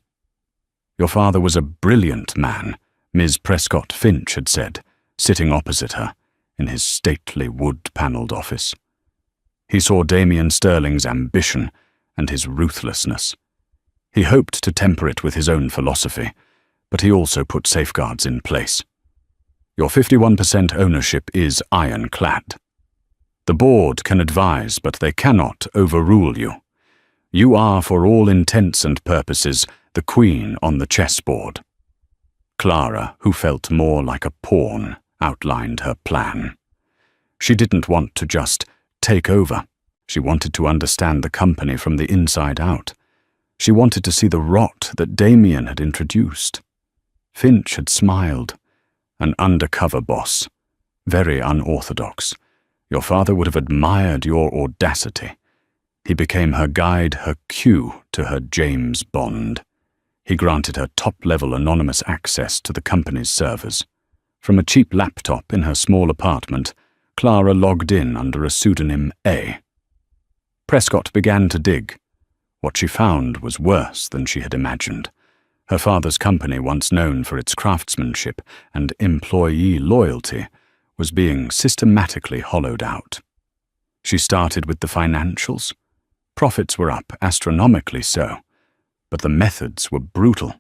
Your father was a brilliant man, Ms. Prescott Finch had said, sitting opposite her in his stately wood-panelled office. He saw Damien Sterling's ambition and his ruthlessness. He hoped to temper it with his own philosophy, but he also put safeguards in place. Your 51% ownership is ironclad. The board can advise, but they cannot overrule you. You are, for all intents and purposes, the queen on the chessboard. Clara, who felt more like a pawn, outlined her plan. She didn't want to just take over. She wanted to understand the company from the inside out. She wanted to see the rot that Damien had introduced. Finch had smiled. An undercover boss. Very unorthodox. Your father would have admired your audacity. He became her guide, her cue to her James Bond. He granted her top-level anonymous access to the company's servers. From a cheap laptop in her small apartment, Clara logged in under a pseudonym A. Prescott began to dig. What she found was worse than she had imagined. Her father's company, once known for its craftsmanship and employee loyalty, was being systematically hollowed out. She started with the financials. Profits were up, astronomically so, but the methods were brutal.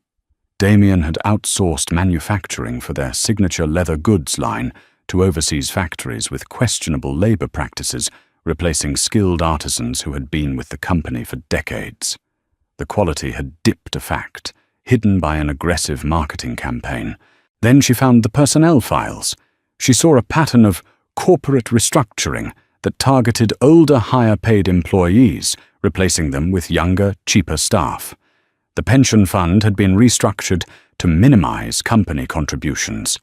Damien had outsourced manufacturing for their signature leather goods line to overseas factories with questionable labor practices, replacing skilled artisans who had been with the company for decades. The quality had dipped a fact, hidden by an aggressive marketing campaign. Then she found the personnel files. She saw a pattern of corporate restructuring that targeted older, higher-paid employees, replacing them with younger, cheaper staff. The pension fund had been restructured to minimize company contributions.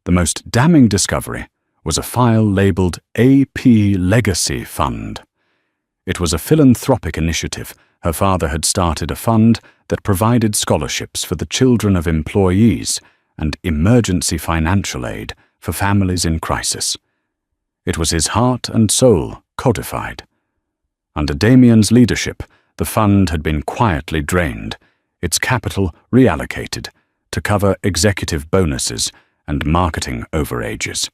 The most damning discovery was a file labeled AP Legacy Fund. It was a philanthropic initiative. Her father had started a fund that provided scholarships for the children of employees and emergency financial aid for families in crisis. It was his heart and soul codified. Under Damien's leadership, the fund had been quietly drained, its capital reallocated to cover executive bonuses and marketing overages.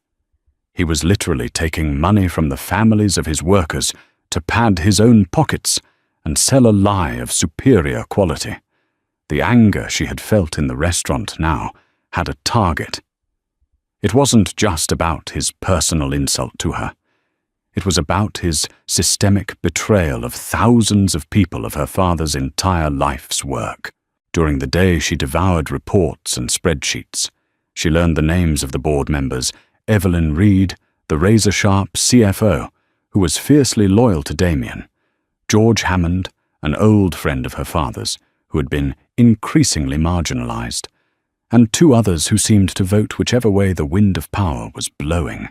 He was literally taking money from the families of his workers to pad his own pockets and sell a lie of superior quality. The anger she had felt in the restaurant now had a target. It wasn't just about his personal insult to her. It was about his systemic betrayal of thousands of people of her father's entire life's work. During the day, she devoured reports and spreadsheets. She learned the names of the board members, Evelyn Reed, the razor-sharp CFO, who was fiercely loyal to Damien, George Hammond, an old friend of her father's, who had been increasingly marginalized, and two others who seemed to vote whichever way the wind of power was blowing.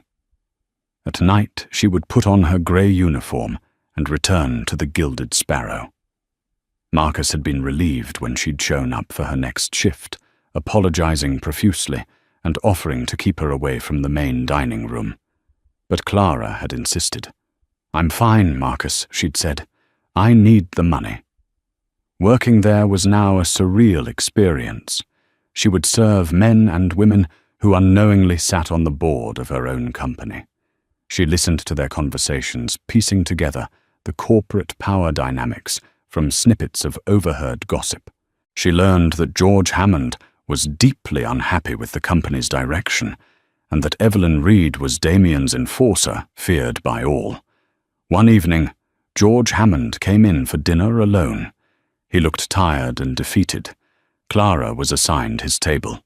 At night, she would put on her grey uniform and return to the Gilded Sparrow. Marcus had been relieved when she'd shown up for her next shift, apologizing profusely and offering to keep her away from the main dining room. But Clara had insisted. "I'm fine, Marcus," she'd said. "I need the money." Working there was now a surreal experience. She would serve men and women who unknowingly sat on the board of her own company. She listened to their conversations, piecing together the corporate power dynamics from snippets of overheard gossip. She learned that George Hammond was deeply unhappy with the company's direction, and that Evelyn Reed was Damien's enforcer, feared by all. One evening, George Hammond came in for dinner alone. He looked tired and defeated. Clara was assigned his table.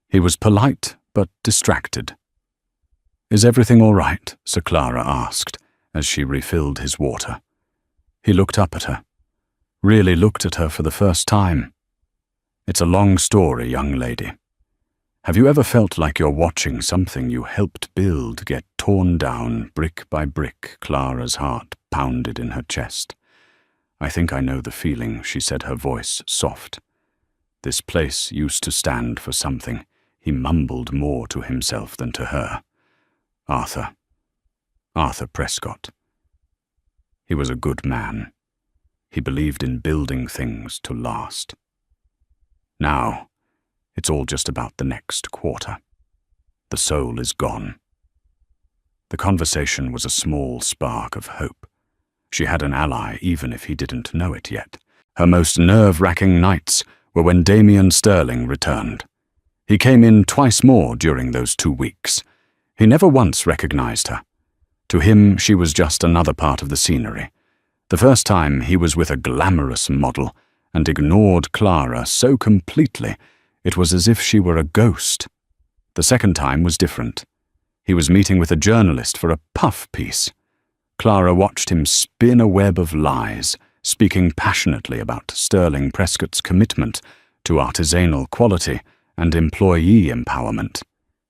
He was polite, but distracted. "Is everything all right?" Sir Clara asked, as she refilled his water. He looked up at her. Really looked at her for the first time. "It's a long story, young lady. Have you ever felt like you're watching something you helped build get torn down brick by brick?" Clara's heart pounded in her chest. "I think I know the feeling," she said, her voice soft. "This place used to stand for something." He mumbled more to himself than to her. Arthur Prescott. He was a good man. He believed in building things to last. Now, it's all just about the next quarter. The soul is gone. The conversation was a small spark of hope. She had an ally, even if he didn't know it yet. Her most nerve-wracking nights were when Damien Sterling returned. He came in twice more during those 2 weeks. He never once recognized her. To him, she was just another part of the scenery. The first time, he was with a glamorous model and ignored Clara so completely it was as if she were a ghost. The second time was different. He was meeting with a journalist for a puff piece. Clara watched him spin a web of lies, speaking passionately about Sterling Prescott's commitment to artisanal quality and employee empowerment.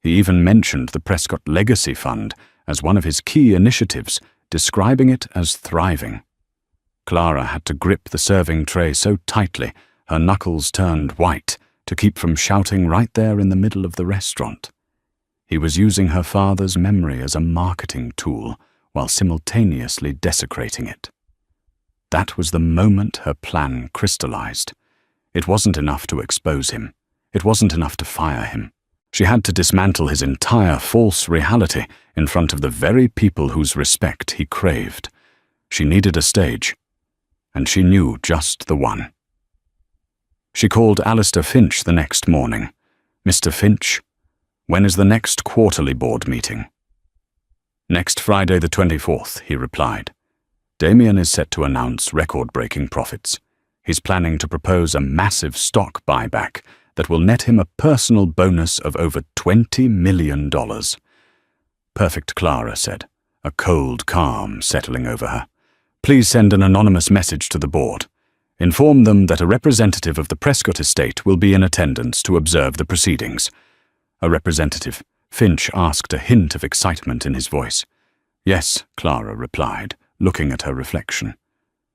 He even mentioned the Prescott Legacy Fund as one of his key initiatives, describing it as thriving. Clara had to grip the serving tray so tightly her knuckles turned white to keep from shouting right there in the middle of the restaurant. He was using her father's memory as a marketing tool while simultaneously desecrating it. That was the moment her plan crystallized. It wasn't enough to expose him. It wasn't enough to fire him. She had to dismantle his entire false reality in front of the very people whose respect he craved. She needed a stage, and she knew just the one. She called Alistair Finch the next morning. "Mr. Finch, when is the next quarterly board meeting?" "Next Friday the 24th, he replied. "Damien is set to announce record-breaking profits. He's planning to propose a massive stock buyback that will net him a personal bonus of over $20 million. "Perfect," Clara said, a cold calm settling over her. "Please send an anonymous message to the board. Inform them that a representative of the Prescott estate will be in attendance to observe the proceedings." "A representative?" Finch asked, a hint of excitement in his voice. "Yes," Clara replied, looking at her reflection.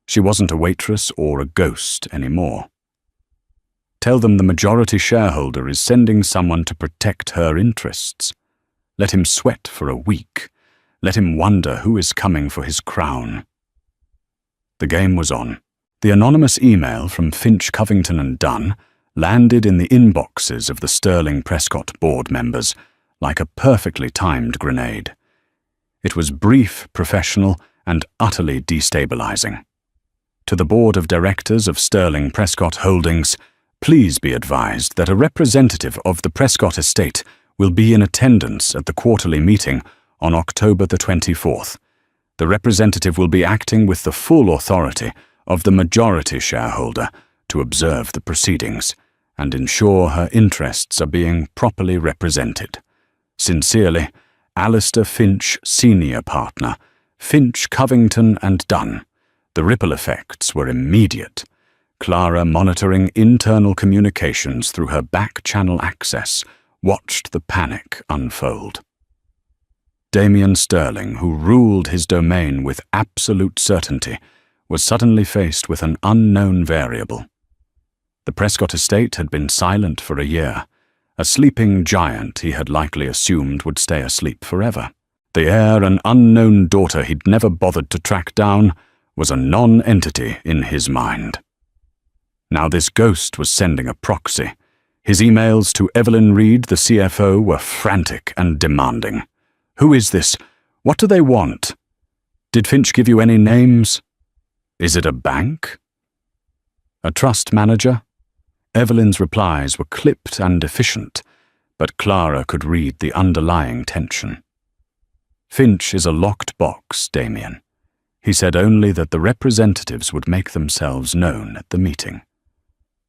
She wasn't a waitress or a ghost anymore. Tell them the majority shareholder is sending someone to protect her interests. Let him sweat for a week. Let him wonder who is coming for his crown. The game was on. The anonymous email from Finch, Covington and Dunn landed in the inboxes of the Sterling Prescott board members like a perfectly timed grenade. It was brief, professional, and utterly destabilizing. To the board of directors of Sterling Prescott Holdings, please be advised that a representative of the Prescott estate will be in attendance at the quarterly meeting on October the 24th. The representative will be acting with the full authority of the majority shareholder to observe the proceedings and ensure her interests are being properly represented. Sincerely, Alistair Finch, Senior Partner, Finch, Covington and Dunn. The ripple effects were immediate. Clara, monitoring internal communications through her back-channel access, watched the panic unfold. Damien Sterling, who ruled his domain with absolute certainty, was suddenly faced with an unknown variable. The Prescott estate had been silent for a year. A sleeping giant he had likely assumed would stay asleep forever. The heir, an unknown daughter he'd never bothered to track down, was a non-entity in his mind. Now this ghost was sending a proxy. His emails to Evelyn Reed, the CFO, were frantic and demanding. Who is this? What do they want? Did Finch give you any names? Is it a bank? A trust manager? Evelyn's replies were clipped and efficient, but Clara could read the underlying tension. Finch is a locked box, Damien. He said only that the representatives would make themselves known at the meeting.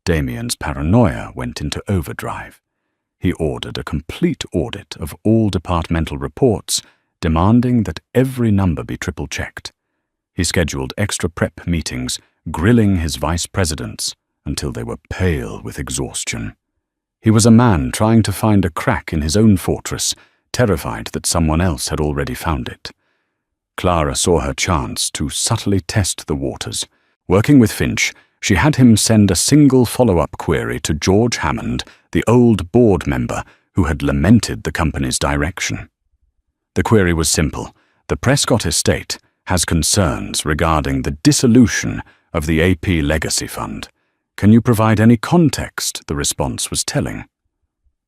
Damien's paranoia went into overdrive. He ordered a complete audit of all departmental reports, demanding that every number be triple-checked. He scheduled extra prep meetings, grilling his vice presidents until they were pale with exhaustion. He was a man trying to find a crack in his own fortress, terrified that someone else had already found it. Clara saw her chance to subtly test the waters. Working with Finch, she had him send a single follow-up query to George Hammond, the old board member who had lamented the company's direction. The query was simple. The Prescott estate has concerns regarding the dissolution of the AP Legacy Fund. Can you provide any context? The response was telling.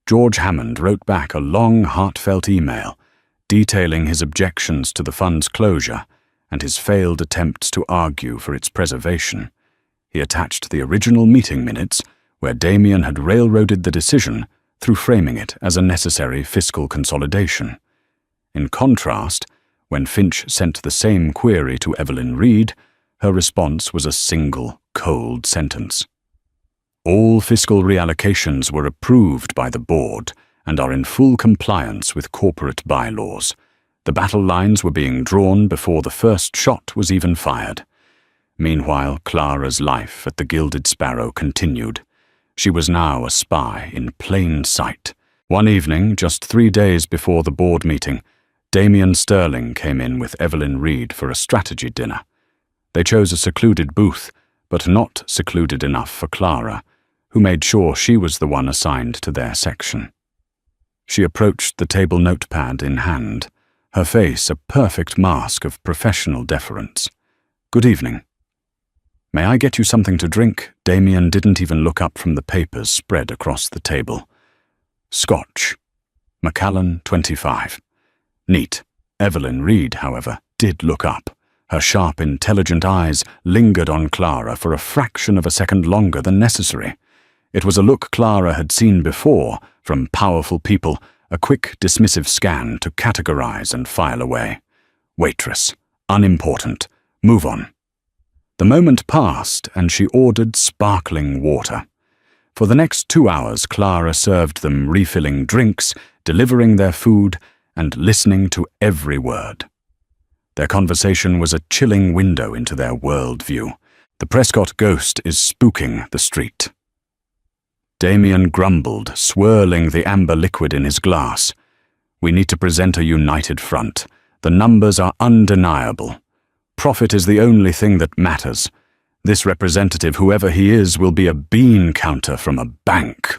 George Hammond wrote back a long, heartfelt email detailing his objections to the fund's closure and his failed attempts to argue for its preservation. He attached the original meeting minutes, where Damien had railroaded the decision through framing it as a necessary fiscal consolidation. In contrast, when Finch sent the same query to Evelyn Reed, her response was a single, cold sentence. All fiscal reallocations were approved by the board and are in full compliance with corporate bylaws. The battle lines were being drawn before the first shot was even fired. Meanwhile, Clara's life at the Gilded Sparrow continued. She was now a spy in plain sight. One evening, just 3 days before the board meeting, Damien Sterling came in with Evelyn Reed for a strategy dinner. They chose a secluded booth, but not secluded enough for Clara, who made sure she was the one assigned to their section. She approached the table notepad in hand, her face a perfect mask of professional deference. "Good evening." "May I get you something to drink?" Damien didn't even look up from the papers spread across the table. "Scotch. Macallan, 25. "Neat." Evelyn Reed, however, did look up. Her sharp, intelligent eyes lingered on Clara for a fraction of a second longer than necessary. It was a look Clara had seen before from powerful people, a quick, dismissive scan to categorize and file away. Waitress. Unimportant. Move on. The moment passed, and she ordered sparkling water. For the next 2 hours, Clara served them refilling drinks, delivering their food, and listening to every word. Their conversation was a chilling window into their worldview. The Prescott ghost is spooking the street. Damien grumbled, swirling the amber liquid in his glass. "We need to present a united front. The numbers are undeniable. Profit is the only thing that matters. This representative, whoever he is, will be a bean counter from a bank.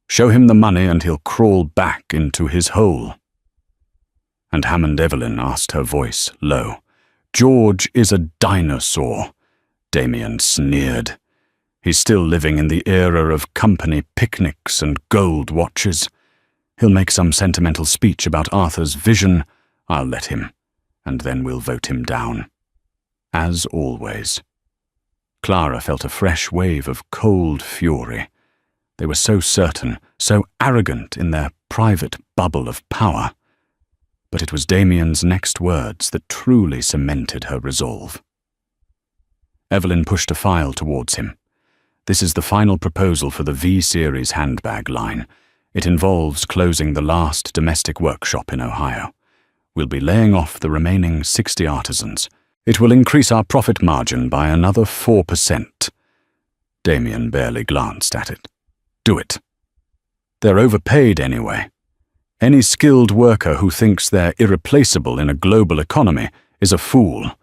Show him the money and he'll crawl back into his hole. And Hammond Evelyn asked, her voice low, "George is a dinosaur." Damien sneered. "He's still living in the era of company picnics and gold watches. He'll make some sentimental speech about Arthur's vision. I'll let him, and then we'll vote him down." As always. Clara felt a fresh wave of cold fury. They were so certain, so arrogant in their private bubble of power. But it was Damien's next words that truly cemented her resolve. Evelyn pushed a file towards him. "This is the final proposal for the V-Series handbag line. It involves closing the last domestic workshop in Ohio. We'll be laying off the remaining 60 artisans. It will increase our profit margin by another 4%. Damien barely glanced at it. "Do it. They're overpaid anyway. Any skilled worker who thinks they're irreplaceable in a global economy is a fool.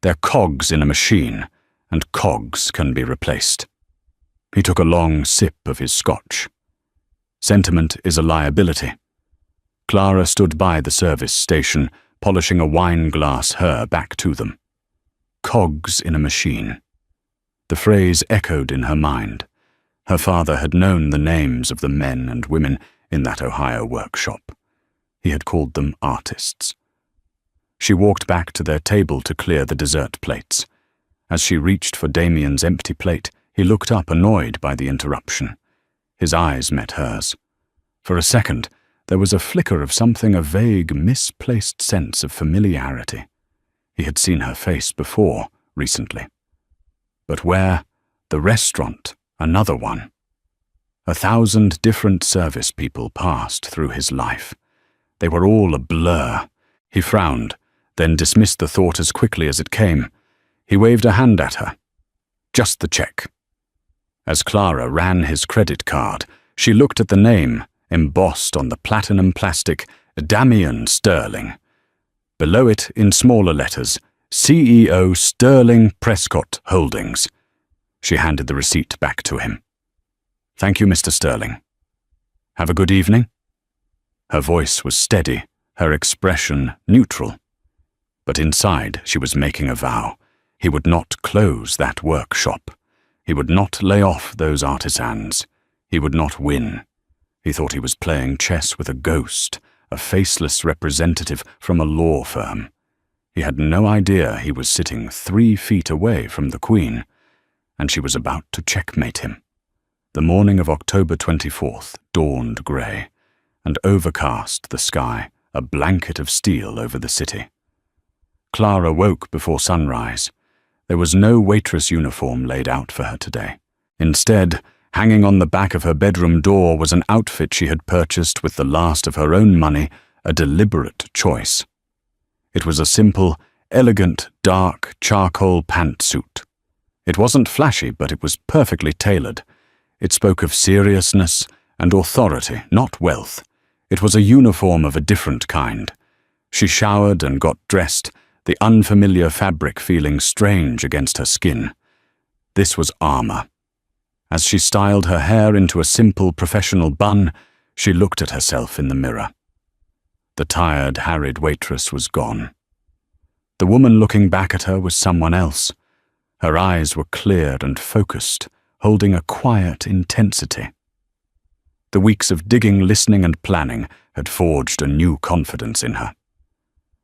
They're cogs in a machine, and cogs can be replaced." He took a long sip of his scotch. Sentiment is a liability. Clara stood by the service station, polishing a wine glass her back to them. Cogs in a machine. The phrase echoed in her mind. Her father had known the names of the men and women in that Ohio workshop. He had called them artists. She walked back to their table to clear the dessert plates. As she reached for Damien's empty plate, he looked up, annoyed by the interruption. His eyes met hers. For a second, there was a flicker of something, a vague, misplaced sense of familiarity. He had seen her face before, recently. But where? The restaurant, another one. 1,000 different service people passed through his life. They were all a blur. He frowned, then dismissed the thought as quickly as it came. He waved a hand at her. "Just the check." As Clara ran his credit card, she looked at the name, embossed on the platinum plastic, Damien Sterling. Below it, in smaller letters, CEO Sterling Prescott Holdings. She handed the receipt back to him. "Thank you, Mr. Sterling. Have a good evening." Her voice was steady, her expression neutral. But inside, she was making a vow. He would not close that workshop. He would not lay off those artisans. He would not win. He thought he was playing chess with a ghost, a faceless representative from a law firm. He had no idea he was sitting 3 feet away from the Queen, and she was about to checkmate him. The morning of October 24th dawned grey, and overcast the sky, a blanket of steel over the city. Clara woke before sunrise. There was no waitress uniform laid out for her today. Instead, hanging on the back of her bedroom door was an outfit she had purchased with the last of her own money, a deliberate choice. It was a simple, elegant, dark charcoal pantsuit. It wasn't flashy, but it was perfectly tailored. It spoke of seriousness and authority, not wealth. It was a uniform of a different kind. She showered and got dressed, the unfamiliar fabric feeling strange against her skin. This was armor. As she styled her hair into a simple professional bun, she looked at herself in the mirror. The tired, harried waitress was gone. The woman looking back at her was someone else. Her eyes were clear and focused, holding a quiet intensity. The weeks of digging, listening, and planning had forged a new confidence in her.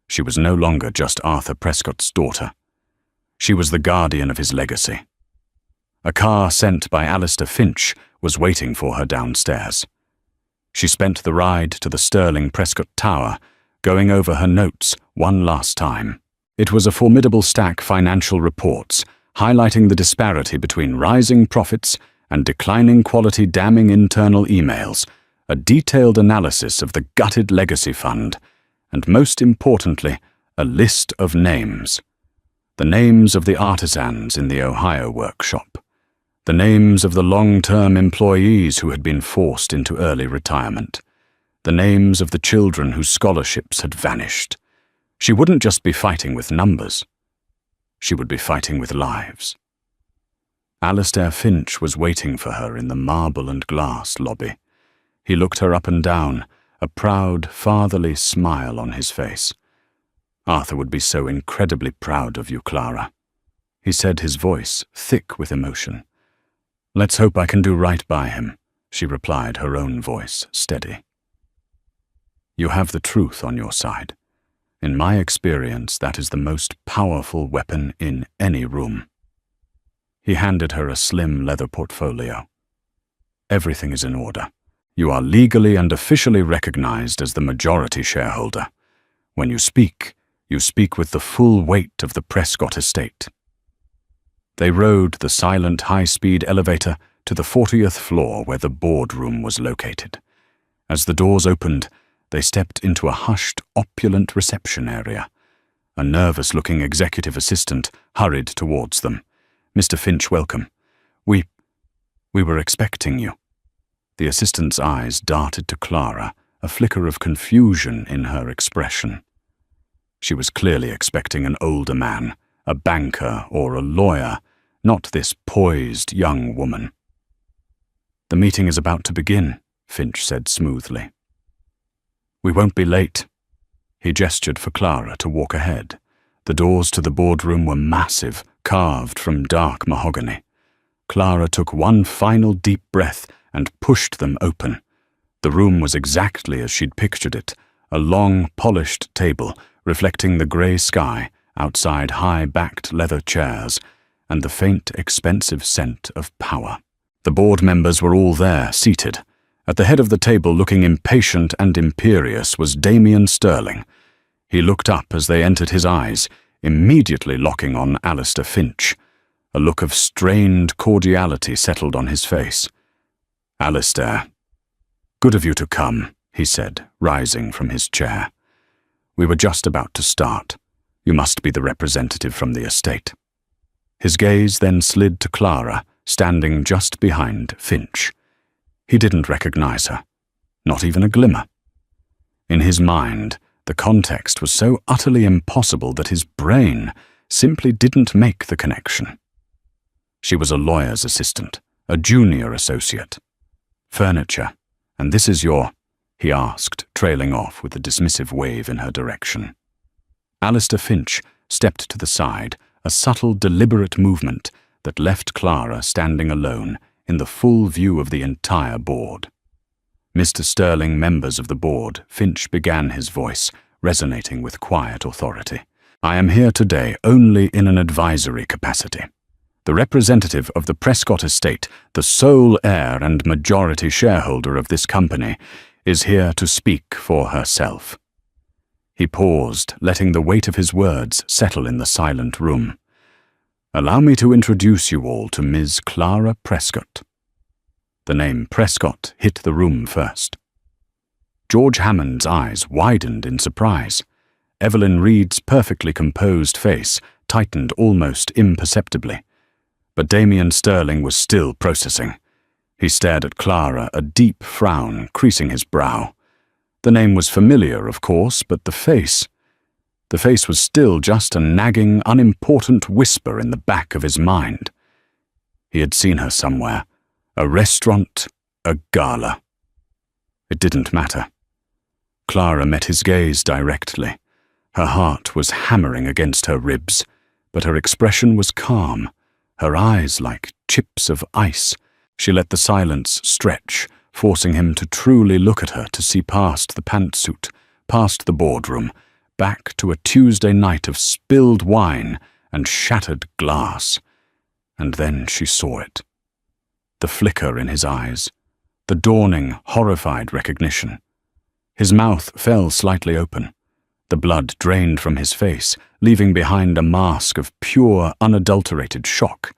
She was no longer just Arthur Prescott's daughter. She was the guardian of his legacy. A car sent by Alistair Finch was waiting for her downstairs. She spent the ride to the Sterling Prescott Tower, going over her notes one last time. It was a formidable stack financial reports, highlighting the disparity between rising profits and declining quality, damning internal emails, a detailed analysis of the gutted legacy fund, and most importantly, a list of names. The names of the artisans in the Ohio workshop. The names of the long-term employees who had been forced into early retirement. The names of the children whose scholarships had vanished. She wouldn't just be fighting with numbers. She would be fighting with lives. Alistair Finch was waiting for her in the marble and glass lobby. He looked her up and down, a proud, fatherly smile on his face. "Arthur would be so incredibly proud of you, Clara," he said, his voice thick with emotion. "Let's hope I can do right by him," she replied, her own voice steady. "You have the truth on your side. In my experience, that is the most powerful weapon in any room." He handed her a slim leather portfolio. "Everything is in order. You are legally and officially recognized as the majority shareholder. When you speak with the full weight of the Prescott estate." They rode the silent high-speed elevator to the 40th floor where the boardroom was located. As the doors opened, they stepped into a hushed, opulent reception area. A nervous-looking executive assistant hurried towards them. "Mr. Finch, welcome. We were expecting you." The assistant's eyes darted to Clara, a flicker of confusion in her expression. She was clearly expecting an older man, a banker or a lawyer, not this poised young woman. "The meeting is about to begin," Finch said smoothly. "We won't be late." He gestured for Clara to walk ahead. The doors to the boardroom were massive, carved from dark mahogany. Clara took one final deep breath and pushed them open. The room was exactly as she'd pictured it, a long, polished table reflecting the grey sky, outside high-backed leather chairs, and the faint, expensive scent of power. The board members were all there, seated. At the head of the table, looking impatient and imperious, was Damien Sterling. He looked up as they entered his eyes, immediately locking on Alistair Finch. A look of strained cordiality settled on his face. "Alistair, good of you to come," he said, rising from his chair. "We were just about to start. You must be the representative from the estate." His gaze then slid to Clara, standing just behind Finch. He didn't recognize her, not even a glimmer. In his mind, the context was so utterly impossible that his brain simply didn't make the connection. She was a lawyer's assistant, a junior associate. "Furniture, and this is your—" he asked, trailing off with a dismissive wave in her direction. Alistair Finch stepped to the side, a subtle, deliberate movement that left Clara standing alone in the full view of the entire board. "Mr. Sterling, members of the board," Finch began, his voice resonating with quiet authority. "I am here today only in an advisory capacity. The representative of the Prescott estate, the sole heir and majority shareholder of this company, is here to speak for herself." He paused, letting the weight of his words settle in the silent room. "Allow me to introduce you all to Ms. Clara Prescott." The name Prescott hit the room first. George Hammond's eyes widened in surprise. Evelyn Reed's perfectly composed face tightened almost imperceptibly. But Damien Sterling was still processing. He stared at Clara, a deep frown creasing his brow. The name was familiar, of course, but the face was still just a nagging, unimportant whisper in the back of his mind. He had seen her somewhere. A restaurant, a gala. It didn't matter. Clara met his gaze directly. Her heart was hammering against her ribs, but her expression was calm, her eyes like chips of ice. She let the silence stretch, forcing him to truly look at her, to see past the pantsuit, past the boardroom, back to a Tuesday night of spilled wine and shattered glass. And then she saw it. The flicker in his eyes, the dawning, horrified recognition. His mouth fell slightly open. The blood drained from his face, leaving behind a mask of pure, unadulterated shock.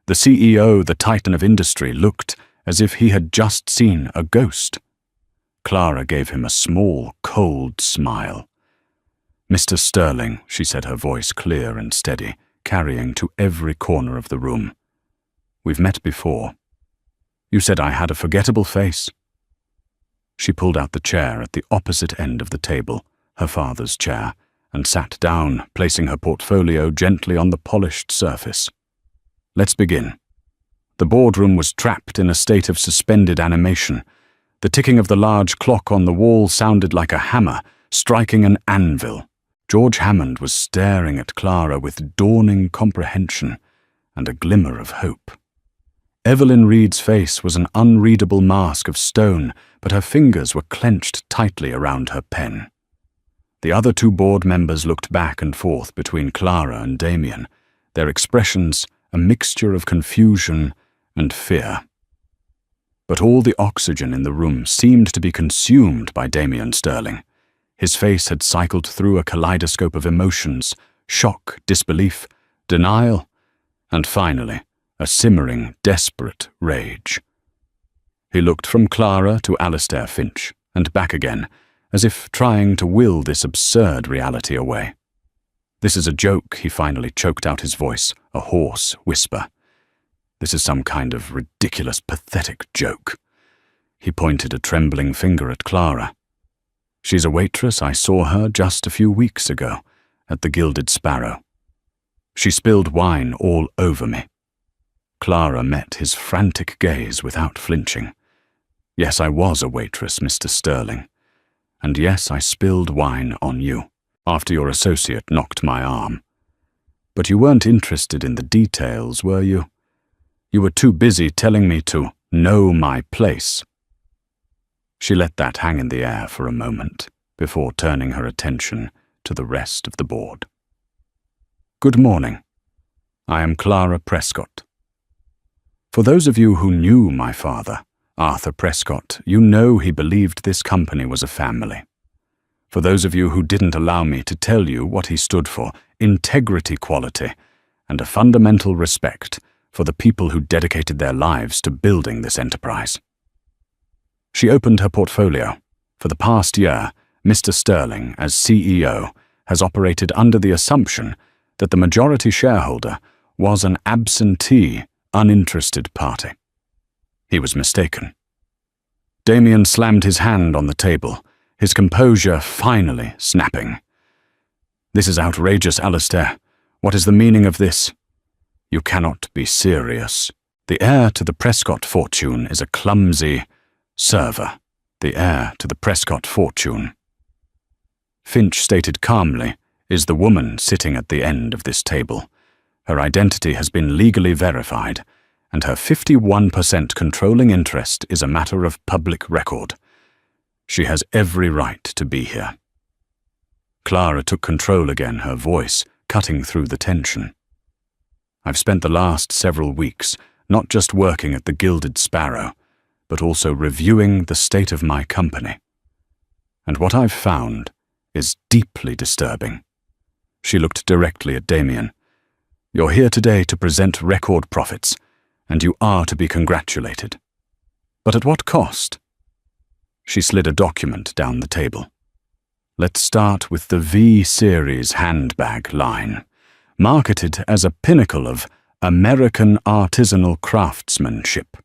The CEO, the titan of industry, looked as if he had just seen a ghost. Clara gave him a small, cold smile. "Mr. Sterling," she said, her voice clear and steady, carrying to every corner of the room. "We've met before. You said I had a forgettable face." She pulled out the chair at the opposite end of the table, her father's chair, and sat down, placing her portfolio gently on the polished surface. "Let's begin." The boardroom was trapped in a state of suspended animation. The ticking of the large clock on the wall sounded like a hammer striking an anvil. George Hammond was staring at Clara with dawning comprehension and a glimmer of hope. Evelyn Reed's face was an unreadable mask of stone, but her fingers were clenched tightly around her pen. The other two board members looked back and forth between Clara and Damien, their expressions a mixture of confusion and fear. But all the oxygen in the room seemed to be consumed by Damien Sterling. His face had cycled through a kaleidoscope of emotions: shock, disbelief, denial, and finally, a simmering, desperate rage. He looked from Clara to Alistair Finch, and back again, as if trying to will this absurd reality away. "This is a joke," he finally choked out his voice, a hoarse whisper. "This is some kind of ridiculous, pathetic joke." He pointed a trembling finger at Clara. "She's a waitress. I saw her just a few weeks ago at the Gilded Sparrow. She spilled wine all over me." Clara met his frantic gaze without flinching. "Yes, I was a waitress, Mr. Sterling. And yes, I spilled wine on you, after your associate knocked my arm. But you weren't interested in the details, were you? You were too busy telling me to know my place." She let that hang in the air for a moment, before turning her attention to the rest of the board. "Good morning. I am Clara Prescott. For those of you who knew my father, Arthur Prescott, you know he believed this company was a family. For those of you who didn't allow me to tell you what he stood for, integrity, quality, and a fundamental respect for the people who dedicated their lives to building this enterprise." She opened her portfolio. For the past year, Mr. Sterling, as CEO, has operated under the assumption that the majority shareholder was an absentee, uninterested party. He was mistaken. Damien slammed his hand on the table, his composure finally snapping. "This is outrageous, Alistair. What is the meaning of this? You cannot be serious. The heir to the Prescott fortune is a clumsy server. The heir to the Prescott fortune," Finch stated calmly, "is the woman sitting at the end of this table. Her identity has been legally verified, and her 51% controlling interest is a matter of public record. She has every right to be here." Clara took control again, her voice cutting through the tension. "I've spent the last several weeks not just working at the Gilded Sparrow, but also reviewing the state of my company. And what I've found is deeply disturbing." She looked directly at Damien. "You're here today to present record profits, and you are to be congratulated. But at what cost?" She slid a document down the table. "Let's start with the V-Series handbag line, marketed as a pinnacle of American artisanal craftsmanship.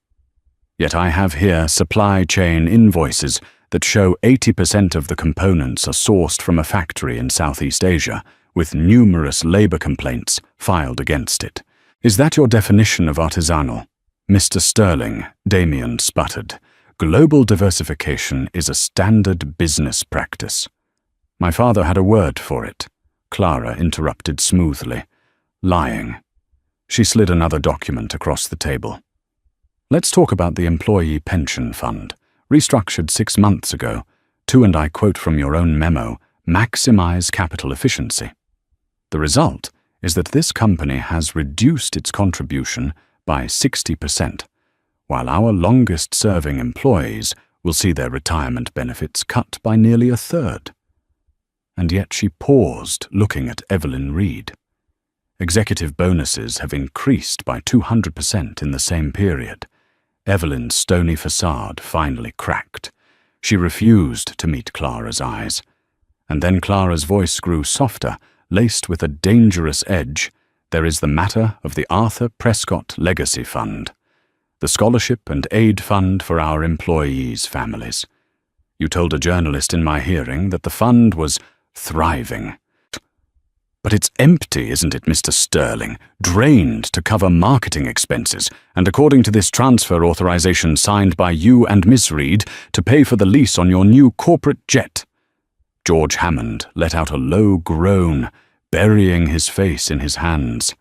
Yet I have here supply chain invoices that show 80% of the components are sourced from a factory in Southeast Asia, with numerous labor complaints filed against it. Is that your definition of artisanal?" "Mr. Sterling," Damien sputtered, "global diversification is a standard business practice." "My father had a word for it," Clara interrupted smoothly. "Lying." She slid another document across the table. "Let's talk about the employee pension fund, restructured 6 months ago, to, and I quote from your own memo, maximize capital efficiency. The result is that this company has reduced its contribution by 60%, while our longest-serving employees will see their retirement benefits cut by nearly a third." And yet she paused, looking at Evelyn Reed. "Executive bonuses have increased by 200% in the same period." Evelyn's stony facade finally cracked. She refused to meet Clara's eyes. And then Clara's voice grew softer, laced with a dangerous edge. "There is the matter of the Arthur Prescott Legacy Fund, the scholarship and aid fund for our employees' families. You told a journalist in my hearing that the fund was thriving. But it's empty, isn't it, Mr. Sterling? Drained to cover marketing expenses, and according to this transfer authorization signed by you and Miss Reed, to pay for the lease on your new corporate jet." George Hammond let out a low groan, burying his face in his hands.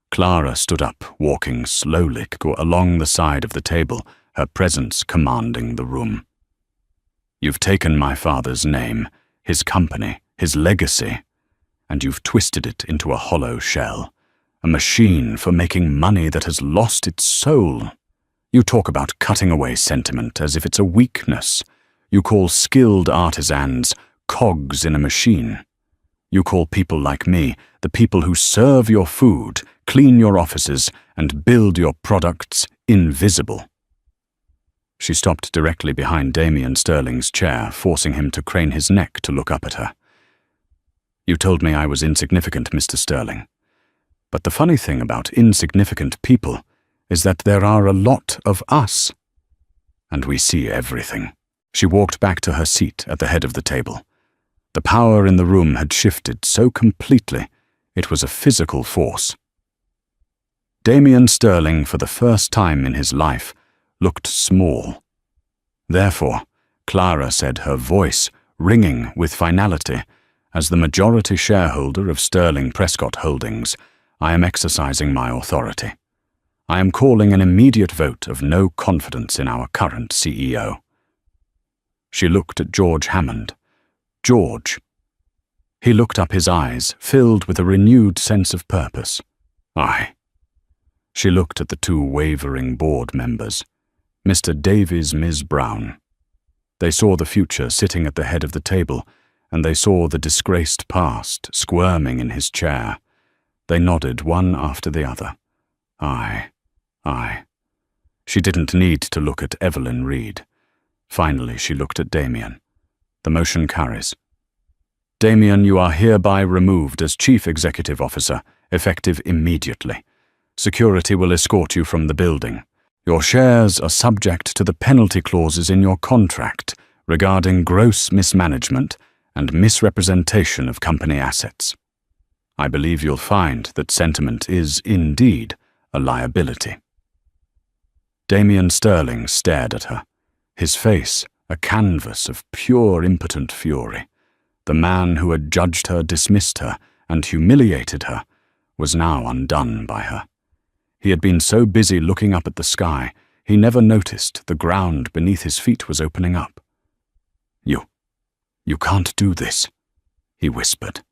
Clara stood up, walking slowly along the side of the table, her presence commanding the room. "You've taken my father's name, his company, his legacy, and you've twisted it into a hollow shell, a machine for making money that has lost its soul. You talk about cutting away sentiment as if it's a weakness. You call skilled artisans cogs in a machine. You call people like me, the people who serve your food, clean your offices, and build your products, invisible." She stopped directly behind Damien Sterling's chair, forcing him to crane his neck to look up at her. "You told me I was insignificant, Mr. Sterling. But the funny thing about insignificant people is that there are a lot of us. And we see everything." She walked back to her seat at the head of the table. The power in the room had shifted so completely, it was a physical force. Damien Sterling, for the first time in his life, looked small. Therefore, Clara said, her voice ringing with finality, "As the majority shareholder of Sterling Prescott Holdings, I am exercising my authority. I am calling an immediate vote of no confidence in our current CEO." She looked at George Hammond. "George." He looked up, his eyes filled with a renewed sense of purpose. "Aye." She looked at the two wavering board members, Mr. Davies, Ms. Brown. They saw the future sitting at the head of the table, and they saw the disgraced past squirming in his chair. They nodded one after the other. Aye, aye. She didn't need to look at Evelyn Reed. Finally, she looked at Damien. The motion carries. "Damien, you are hereby removed as Chief Executive Officer, effective immediately. Security will escort you from the building. Your shares are subject to the penalty clauses in your contract regarding gross mismanagement and misrepresentation of company assets. I believe you'll find that sentiment is, indeed, a liability." Damien Sterling stared at her, his face a canvas of pure impotent fury. The man who had judged her, dismissed her, and humiliated her was now undone by her. He had been so busy looking up at the sky, he never noticed the ground beneath his feet was opening up. You can't do this," he whispered.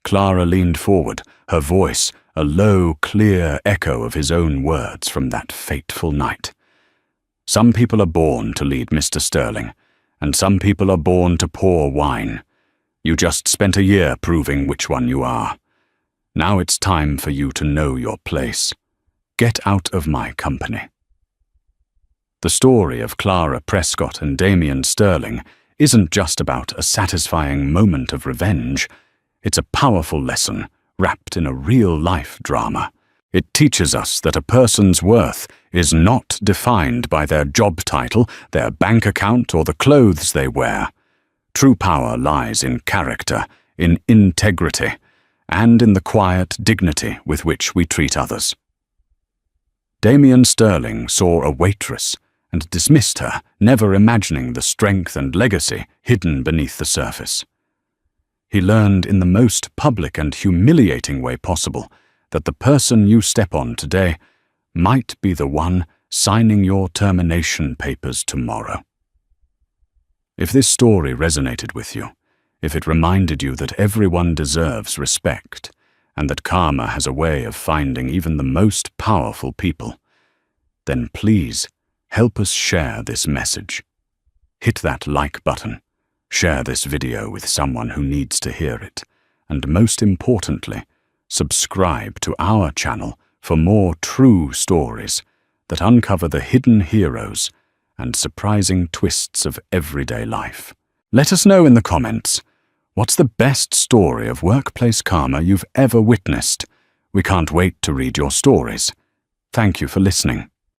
Clara leaned forward, her voice a low, clear echo of his own words from that fateful night. "Some people are born to lead, Mr. Sterling, and some people are born to pour wine. You just spent a year proving which one you are. Now it's time for you to know your place. Get out of my company." The story of Clara Prescott and Damien Sterling isn't just about a satisfying moment of revenge. It's a powerful lesson wrapped in a real-life drama. It teaches us that a person's worth is not defined by their job title, their bank account, or the clothes they wear. True power lies in character, in integrity, and in the quiet dignity with which we treat others. Damien Sterling saw a waitress and dismissed her, never imagining the strength and legacy hidden beneath the surface. He learned in the most public and humiliating way possible that the person you step on today might be the one signing your termination papers tomorrow. If this story resonated with you, if it reminded you that everyone deserves respect, and that karma has a way of finding even the most powerful people, then please help us share this message. Hit that like button, share this video with someone who needs to hear it, and most importantly, subscribe to our channel for more true stories that uncover the hidden heroes and surprising twists of everyday life. Let us know in the comments, what's the best story of workplace karma you've ever witnessed? We can't wait to read your stories. Thank you for listening.